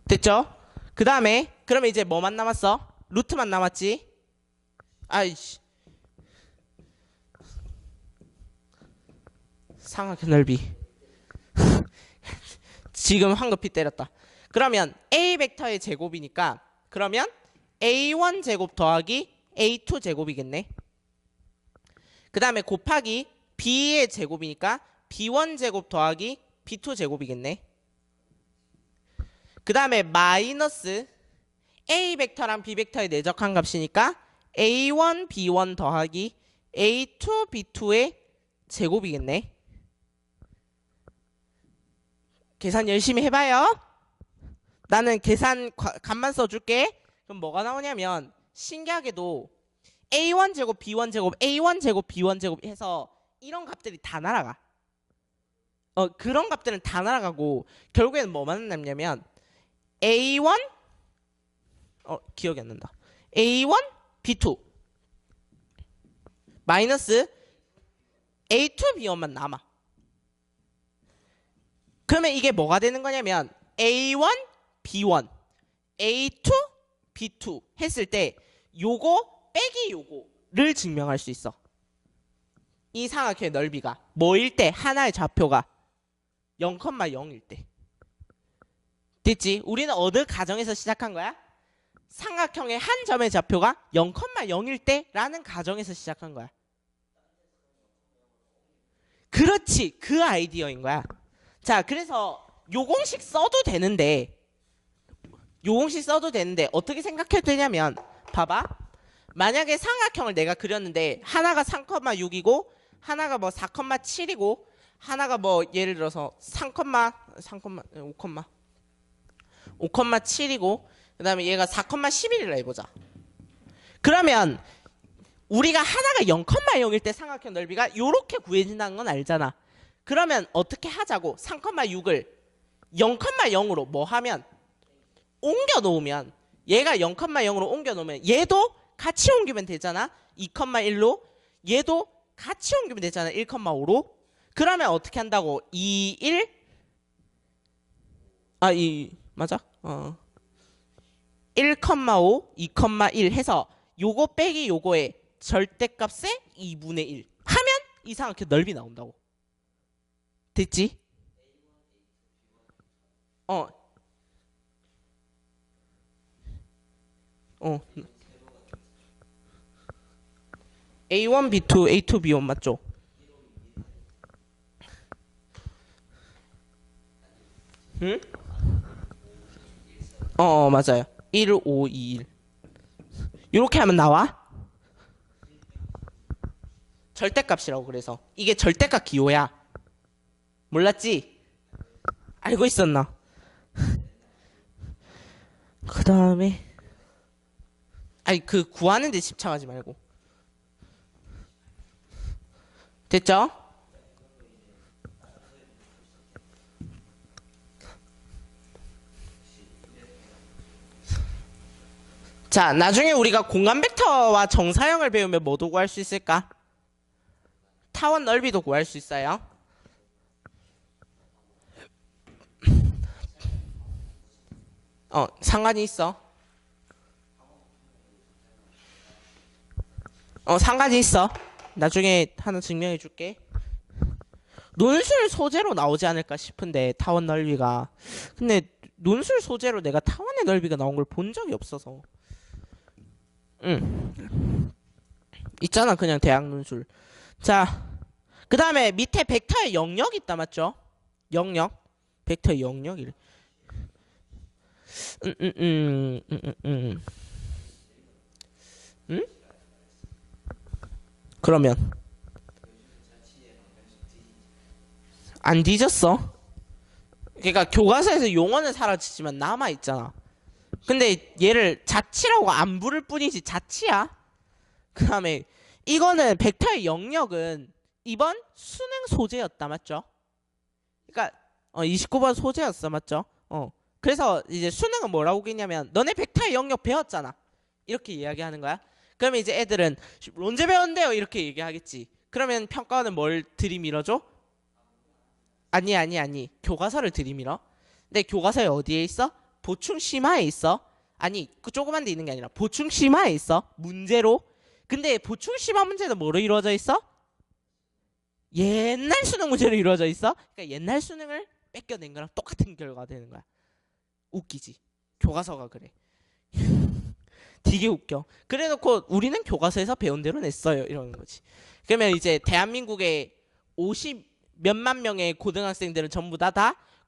됐죠? 그 다음에 그러면 이제 뭐만 남았어? 루트만 남았지? 아이씨. 삼각형 넓이. 지금 황급히 때렸다. 그러면 A 벡터의 제곱이니까 그러면 A1 제곱 더하기 A2 제곱이겠네. 그 다음에 곱하기 B의 제곱이니까 B1 제곱 더하기 B2 제곱이겠네. 그 다음에 마이너스 A 벡터랑 B 벡터의 내적한 값이니까 A1, B1 더하기 A2, B2의 제곱이겠네. 계산 열심히 해봐요. 나는 계산 값만 써줄게. 그럼 뭐가 나오냐면 신기하게도 A1 제곱, B1 제곱, A1 제곱, B1 제곱 해서 이런 값들이 다 날아가. 그런 값들은 다 날아가고 결국에는 뭐만 남냐면 A1 기억이 안 난다. A1, B2 마이너스 A2, B1만 남아. 그러면 이게 뭐가 되는 거냐면 A1, B1, A2, B2 했을 때 요거 빼기 요거를 증명할 수 있어. 이 삼각형의 넓이가 뭐일 때 하나의 좌표가 0,0일 때. 됐지? 우리는 어느 가정에서 시작한 거야? 삼각형의 한 점의 좌표가 0,0일 때라는 가정에서 시작한 거야. 그렇지. 그 아이디어인 거야. 자, 그래서 요 공식 써도 되는데 어떻게 생각해도 되냐면 봐봐. 만약에 삼각형을 내가 그렸는데 하나가 3,6이고 하나가 뭐 4,7이고 하나가 뭐 예를 들어서 5,7이고 그 다음에 얘가 4,11이라 해보자. 그러면 우리가 하나가 0,0일 때 삼각형 넓이가 요렇게 구해진다는 건 알잖아. 그러면 어떻게 하자고 3,6을 0,0으로 뭐 하면 옮겨 놓으면 얘가 0,0으로 옮겨 놓으면 얘도 같이 옮기면 되잖아. 2,1로 얘도 같이 옮기면 되잖아. 1,5로. 그러면 어떻게 한다고? 2, 1 맞아? 1,5, 2,1 해서 요거 빼기 요거의 절대값의 2분의 1 하면 이 삼각형 넓이 나온다고. 됐지? A1, B2, A2, B1 맞죠? 응? 맞아요. 1, 5, 2, 1 이렇게 하면 나와? 절대값이라고. 그래서 이게 절대값 기호야. 몰랐지? 알고 있었나? 그 다음에 그 구하는 데 집착하지 말고. 됐죠? 자, 나중에 우리가 공간 벡터와 정사형을 배우면 뭐도 구할 수 있을까? 타원 넓이도 구할 수 있어요. 상관이 있어. 상관이 있어. 나중에 하나 증명해 줄게. 논술 소재로 나오지 않을까 싶은데 타원 넓이가. 근데 논술 소재로 내가 타원의 넓이가 나온 걸 본 적이 없어서. 있잖아 그냥 대학 논술. 자, 그 다음에 밑에 벡터의 영역 있다 맞죠? 영역. 벡터의 영역이래. 그러면 안 뒤졌어. 그러니까 교과서에서 용어는 사라지지만 남아 있잖아. 근데 얘를 자치라고 안 부를 뿐이지 자치야. 그 다음에 이거는 벡터의 영역은 이번 수능 소재였다 맞죠? 그러니까 29번 소재였어 맞죠? 그래서 이제 수능은 뭐라고 했냐면 너네 벡터의 영역 배웠잖아 이렇게 이야기하는 거야. 그러면 이제 애들은 언제 배웠는데요 이렇게 얘기하겠지. 그러면 평가원은 뭘 들이밀어줘? 아니 교과서를 들이밀어. 근데 교과서에 어디에 있어? 보충 심화에 있어. 아니 그 조그만 데 있는 게 아니라 보충 심화에 있어 문제로. 근데 보충 심화 문제는 뭐로 이루어져 있어? 옛날 수능 문제로 이루어져 있어. 그러니까 옛날 수능을 뺏겨낸 거랑 똑같은 결과가 되는 거야. 웃기지. 교과서가 그래. 되게 웃겨. 그래놓고 우리는 교과서에서 배운 대로 냈어요 이러는 거지. 그러면 이제 대한민국의 50 몇만 명의 고등학생들은 전부 다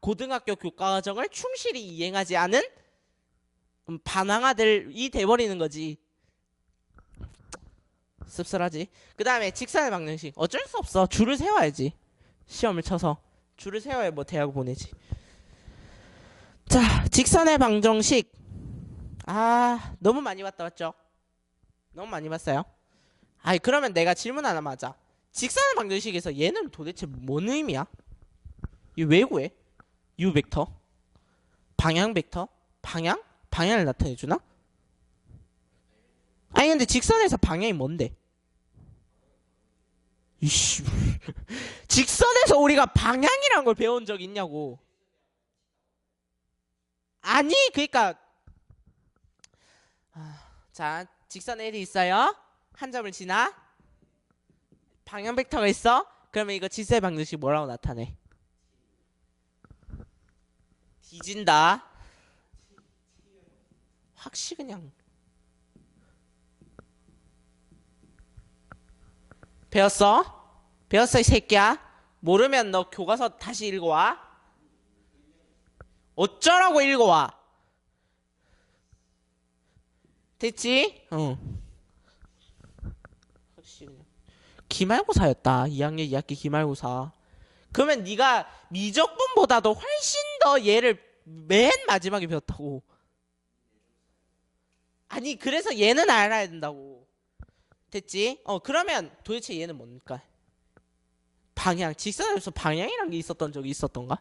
고등학교 교과과정을 충실히 이행하지 않은 반항아들이 돼버리는 거지. 씁쓸하지. 그 다음에 직선의 방정식. 어쩔 수 없어. 줄을 세워야지. 시험을 쳐서 줄을 세워야 뭐 대학 보내지. 자, 직선의 방정식. 아, 너무 많이 봤다 맞죠? 너무 많이 봤어요. 아이, 그러면 내가 질문 하나 하자. 직선의 방정식에서 얘는 도대체 뭔 의미야? 이 왜 구해? U 벡터? 방향 벡터? 방향? 방향을 나타내주나? 아니 근데 직선에서 방향이 뭔데? 이씨. 직선에서 우리가 방향이란 걸 배운 적 있냐고. 아니 그니까 자, 직선 L이 있어요. 한 점을 지나 방향 벡터가 있어. 그러면 이거 직선의 방정식 뭐라고 나타내? 뒤진다. 확실히 그냥 배웠어? 배웠어 이 새끼야. 모르면 너 교과서 다시 읽어와. 어쩌라고 읽어와. 됐지? 응. 확실히 그냥 기말고사였다. 2학년 2학기 기말고사. 그러면 네가 미적분보다도 훨씬 더 얘를 맨 마지막에 배웠다고. 아니 그래서 얘는 알아야 된다고. 됐지? 그러면 도대체 얘는 뭡니까? 방향. 직선에서 방향이란 게 있었던 적이 있었던가?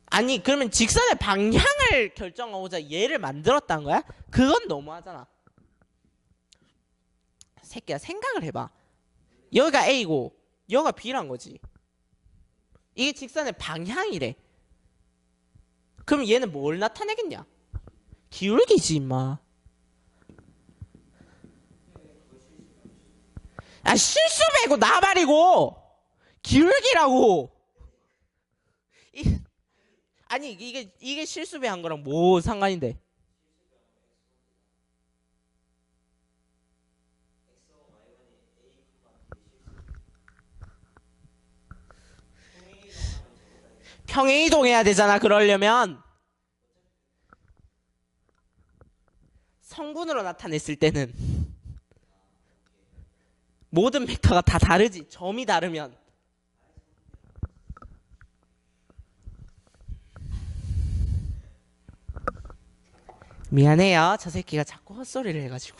아니 그러면 직선의 방향을 결정하고자 얘를 만들었다는 거야? 그건 너무하잖아. 새끼야 생각을 해봐. 여기가 A고 여기가 B란 거지. 이게 직선의 방향이래. 그럼 얘는 뭘 나타내겠냐? 기울기지 임마. 아 실수 배고 나발이고 기울기라고. 아니 이게 실수 배한 거랑 뭐 상관인데? 평행이동해야 되잖아. 그러려면 성분으로 나타냈을 때는 모든 벡터가 다 다르지. 점이 다르면. 미안해요. 저 새끼가 자꾸 헛소리를 해가지고.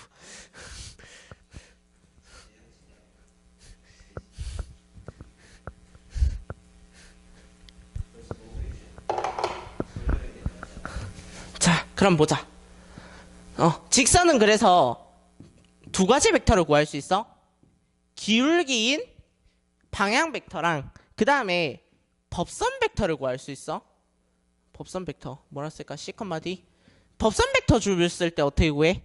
자, 그럼 보자. 직선은 그래서 두 가지 벡터를 구할 수 있어. 기울기인 방향 벡터랑 그 다음에 법선 벡터를 구할 수 있어. 법선 벡터 뭐라 쓸까? C, D. 법선 벡터 줄을 쓸 때 어떻게 구해?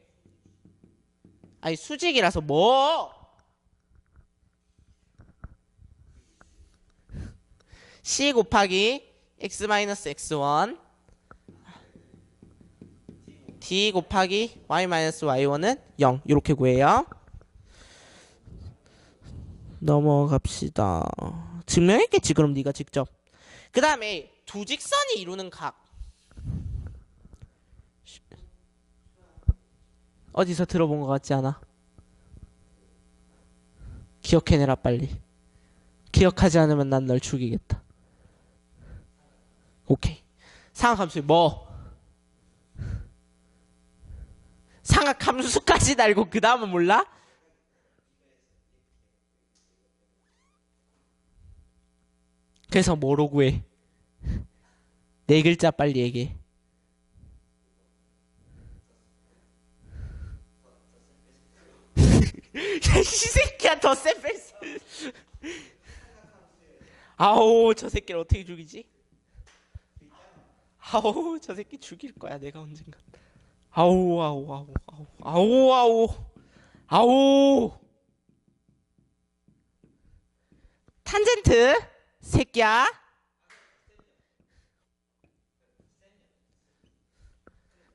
아니 수직이라서 뭐? C 곱하기 x 마이너스 x1 d 곱하기 y 마이너스 y1은 0 이렇게 구해요. 넘어갑시다. 증명했겠지 그럼 네가 직접. 그 다음에 두 직선이 이루는 각. 어디서 들어본 것 같지 않아? 기억해내라 빨리. 기억하지 않으면 난 널 죽이겠다. 오케이. 상악함수 뭐? 상악함수까지 달고 그 다음은 몰라? 그래서 뭐로 구해? 네 글자 빨리 얘기해. 이 새끼야 덧셈 뺐어. 아우 저 새끼를 어떻게 죽이지? 아우 저 새끼 죽일 거야 내가 언젠가. 아우 아우 아우 아우 아우 아우 아우 탄젠트 새끼야.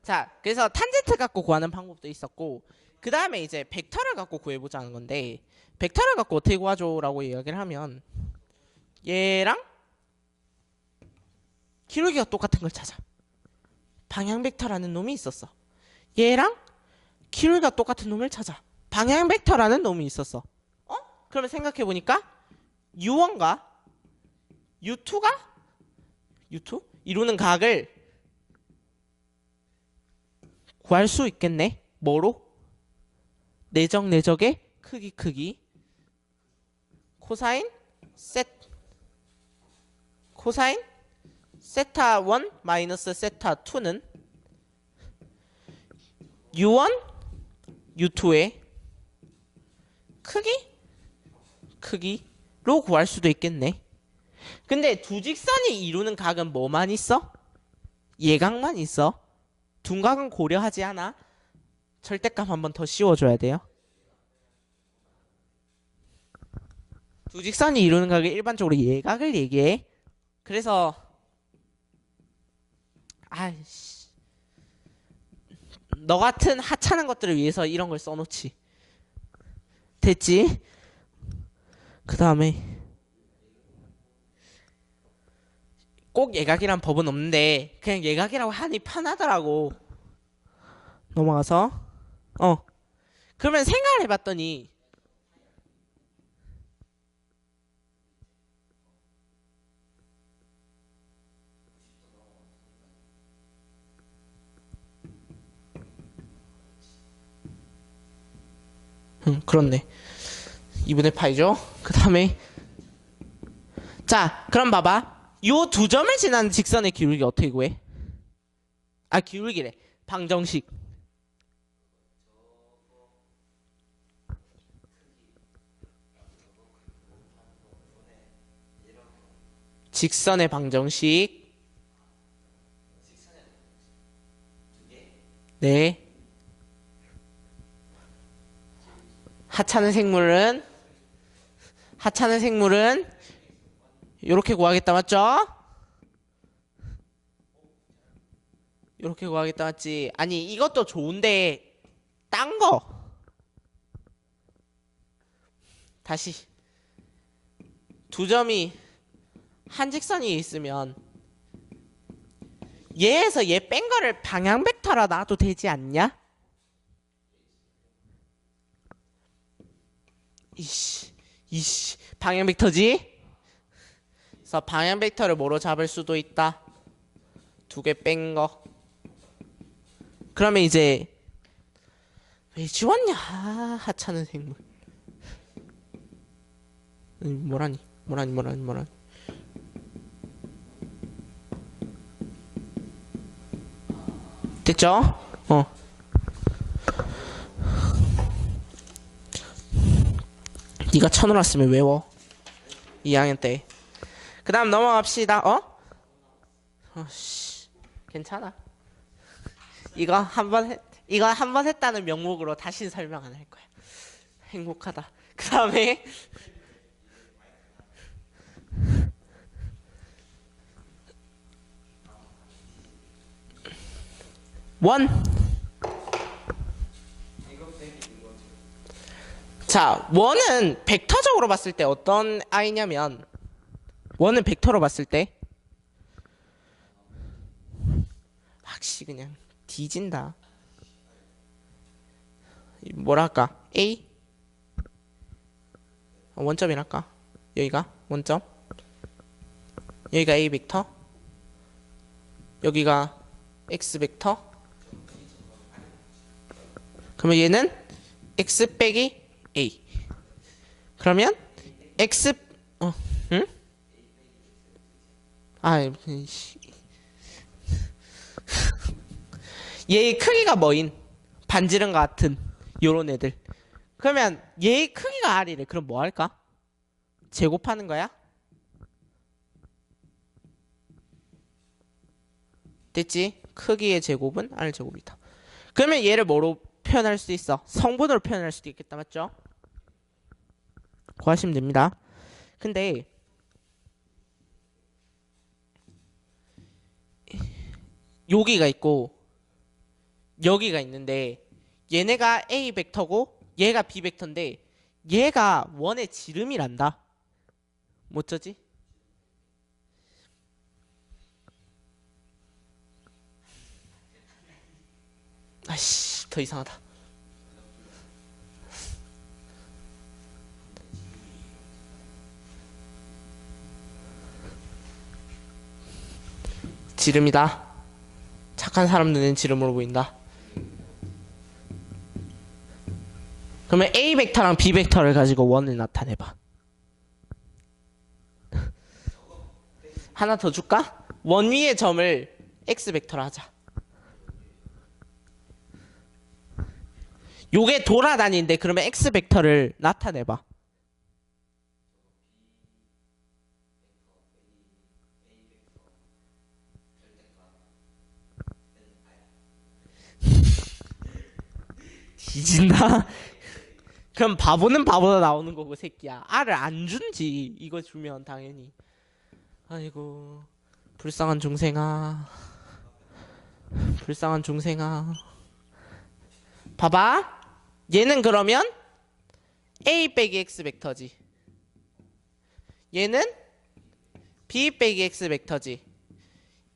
자 그래서 탄젠트 갖고 구하는 방법도 있었고 그 다음에 이제 벡터를 갖고 구해보자는 건데 벡터를 갖고 어떻게 구하죠? 라고 이야기를 하면 얘랑 기울기가 똑같은 걸 찾아. 방향 벡터라는 놈이 있었어. 얘랑 기울기가 똑같은 놈을 찾아. 방향 벡터라는 놈이 있었어. 그러면 생각해 보니까 U1과 U2가 U2 이루는 각을 구할 수 있겠네. 뭐로? 내적의 크기 코사인 세타 1 마이너스 세타 2는 U1 U2의 크기로 구할 수도 있겠네. 근데 두 직선이 이루는 각은 뭐만 있어? 예각만 있어. 둔각은 고려하지 않아. 절대값 한 번 더 씌워줘야 돼요. 두 직선이 이루는 각을 일반적으로 예각을 얘기해. 그래서 아이씨, 너 같은 하찮은 것들을 위해서 이런 걸 써놓지. 됐지? 그 다음에 꼭 예각이란 법은 없는데 그냥 예각이라고 하니 편하더라고. 넘어가서 그러면 생각을 해봤더니 그렇네. 2분의 파이죠. 그 다음에 자 그럼 봐봐. 요 두 점을 지나는 직선의 기울기 어떻게 구해? 기울기래. 방정식. 직선의 방정식. 네. 하찮은 생물은 요렇게 구하겠다 맞죠? 요렇게 구하겠다 맞지? 아니 이것도 좋은데 딴 거 다시 두 점이 한 직선이 있으면 얘에서 얘 뺀 거를 방향 벡터라 놔도 되지 않냐? 이씨 방향 벡터지? 그래서 방향 벡터를 뭐로 잡을 수도 있다. 두 개 뺀 거. 그러면 이제 왜 지웠냐? 하찮은 생물. 뭐라니? 됐죠? 네가 쳐놀았으면 외워. 2학년 때. 그 다음 넘어갑시다. 괜찮아. 이거 한 번 했다는 명목으로 다시는 설명 안 할 거야. 행복하다. 그 다음에 원. 자, 원은 벡터적으로 봤을 때 어떤 아이냐면 원은 벡터로 봤을 때 확실히 그냥 뒤진다. 뭐랄까? A 원점이랄까? 여기가 원점, 여기가 A 벡터, 여기가 X 벡터. 그러면 얘는 X 빼기 A. 그러면 X 응? 얘의 크기가 뭐인? 반지름과 같은 요런 애들. 그러면 얘의 크기가 R이래. 그럼 뭐 할까? 제곱하는 거야? 됐지? 크기의 제곱은 R 제곱이다. 그러면 얘를 뭐로 표현할 수 있어? 성분으로 표현할 수도 있겠다. 맞죠? 구하시면 됩니다. 근데 여기가 있고 여기가 있는데 얘네가 A 벡터고 얘가 B 벡터인데 얘가 원의 지름이란다. 뭐 어쩌지? 아씨, 더 이상하다. 지름이다. 착한 사람 눈엔 지름으로 보인다. 그러면 A 벡터랑 B 벡터를 가지고 원을 나타내봐. 하나 더 줄까? 원 위의 점을 X 벡터로 하자. 요게 돌아다니는데 그러면 X 벡터를 나타내봐. 뒤진다. 그럼 바보는 바보다 나오는 거고 새끼야. R을 안 준지. 이거 주면 당연히. 아이고 불쌍한 중생아. 불쌍한 중생아. 봐봐. 얘는 그러면 A 빼기 X 벡터지. 얘는 B 빼기 X 벡터지.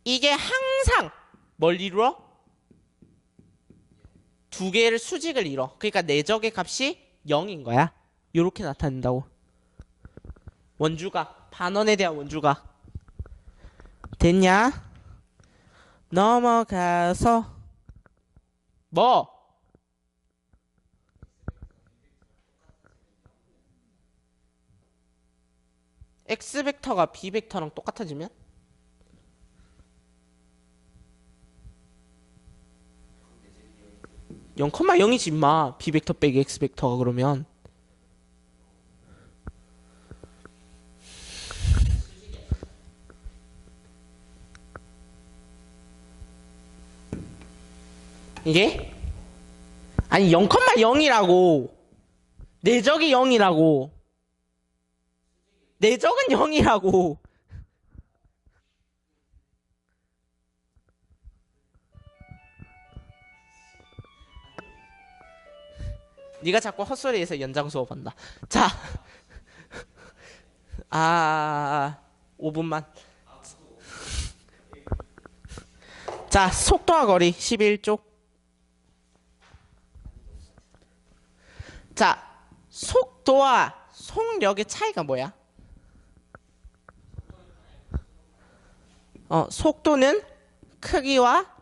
이게 항상 뭘 이루어? 두 개를 수직을 이뤄. 그러니까 내적의 값이 0인 거야. 요렇게 나타낸다고. 원주각. 반원에 대한 원주각. 됐냐? 넘어가서 뭐? X 벡터가 B 벡터랑 똑같아지면? (0, 0이지 임마) B 벡터 빼기 X 벡터가 그러면 이게? 아니 0, 0이라고. 내적이 0이라고. 내적은 0이라고. 네가 자꾸 헛소리해서 연장 수업한다. 자, 5분만. 자, 속도와 거리 11쪽. 자, 속도와 속력의 차이가 뭐야? 속도는 크기와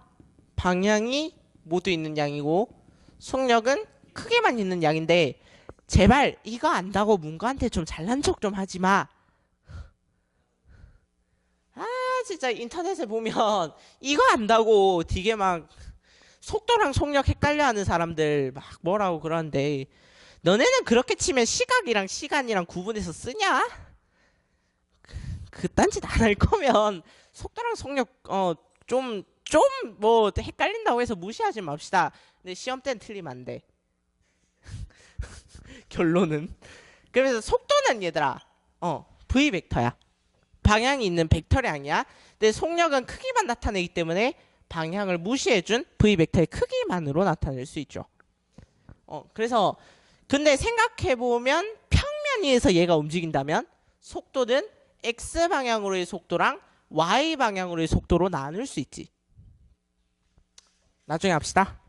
방향이 모두 있는 양이고 속력은 크게만 있는 양인데 제발 이거 안다고 문과한테 좀 잘난 척 좀 하지 마. 아 진짜 인터넷에 보면 이거 안다고 되게 막 속도랑 속력 헷갈려하는 사람들 막 뭐라고 그러는데 너네는 그렇게 치면 시각이랑 시간이랑 구분해서 쓰냐? 그딴 짓 안 할 거면 속도랑 속력 좀 뭐 헷갈린다고 해서 무시하지 맙시다. 근데 시험 때는 틀리면 안 돼. 결론은. 그래서 속도는 얘들아 V 벡터야. 방향이 있는 벡터량이야. 근데 속력은 크기만 나타내기 때문에 방향을 무시해준 V 벡터의 크기만으로 나타낼 수 있죠. 그래서 근데 생각해보면 평면 위에서 얘가 움직인다면 속도는 X 방향으로의 속도랑 Y 방향으로의 속도로 나눌 수 있지. 나중에 합시다.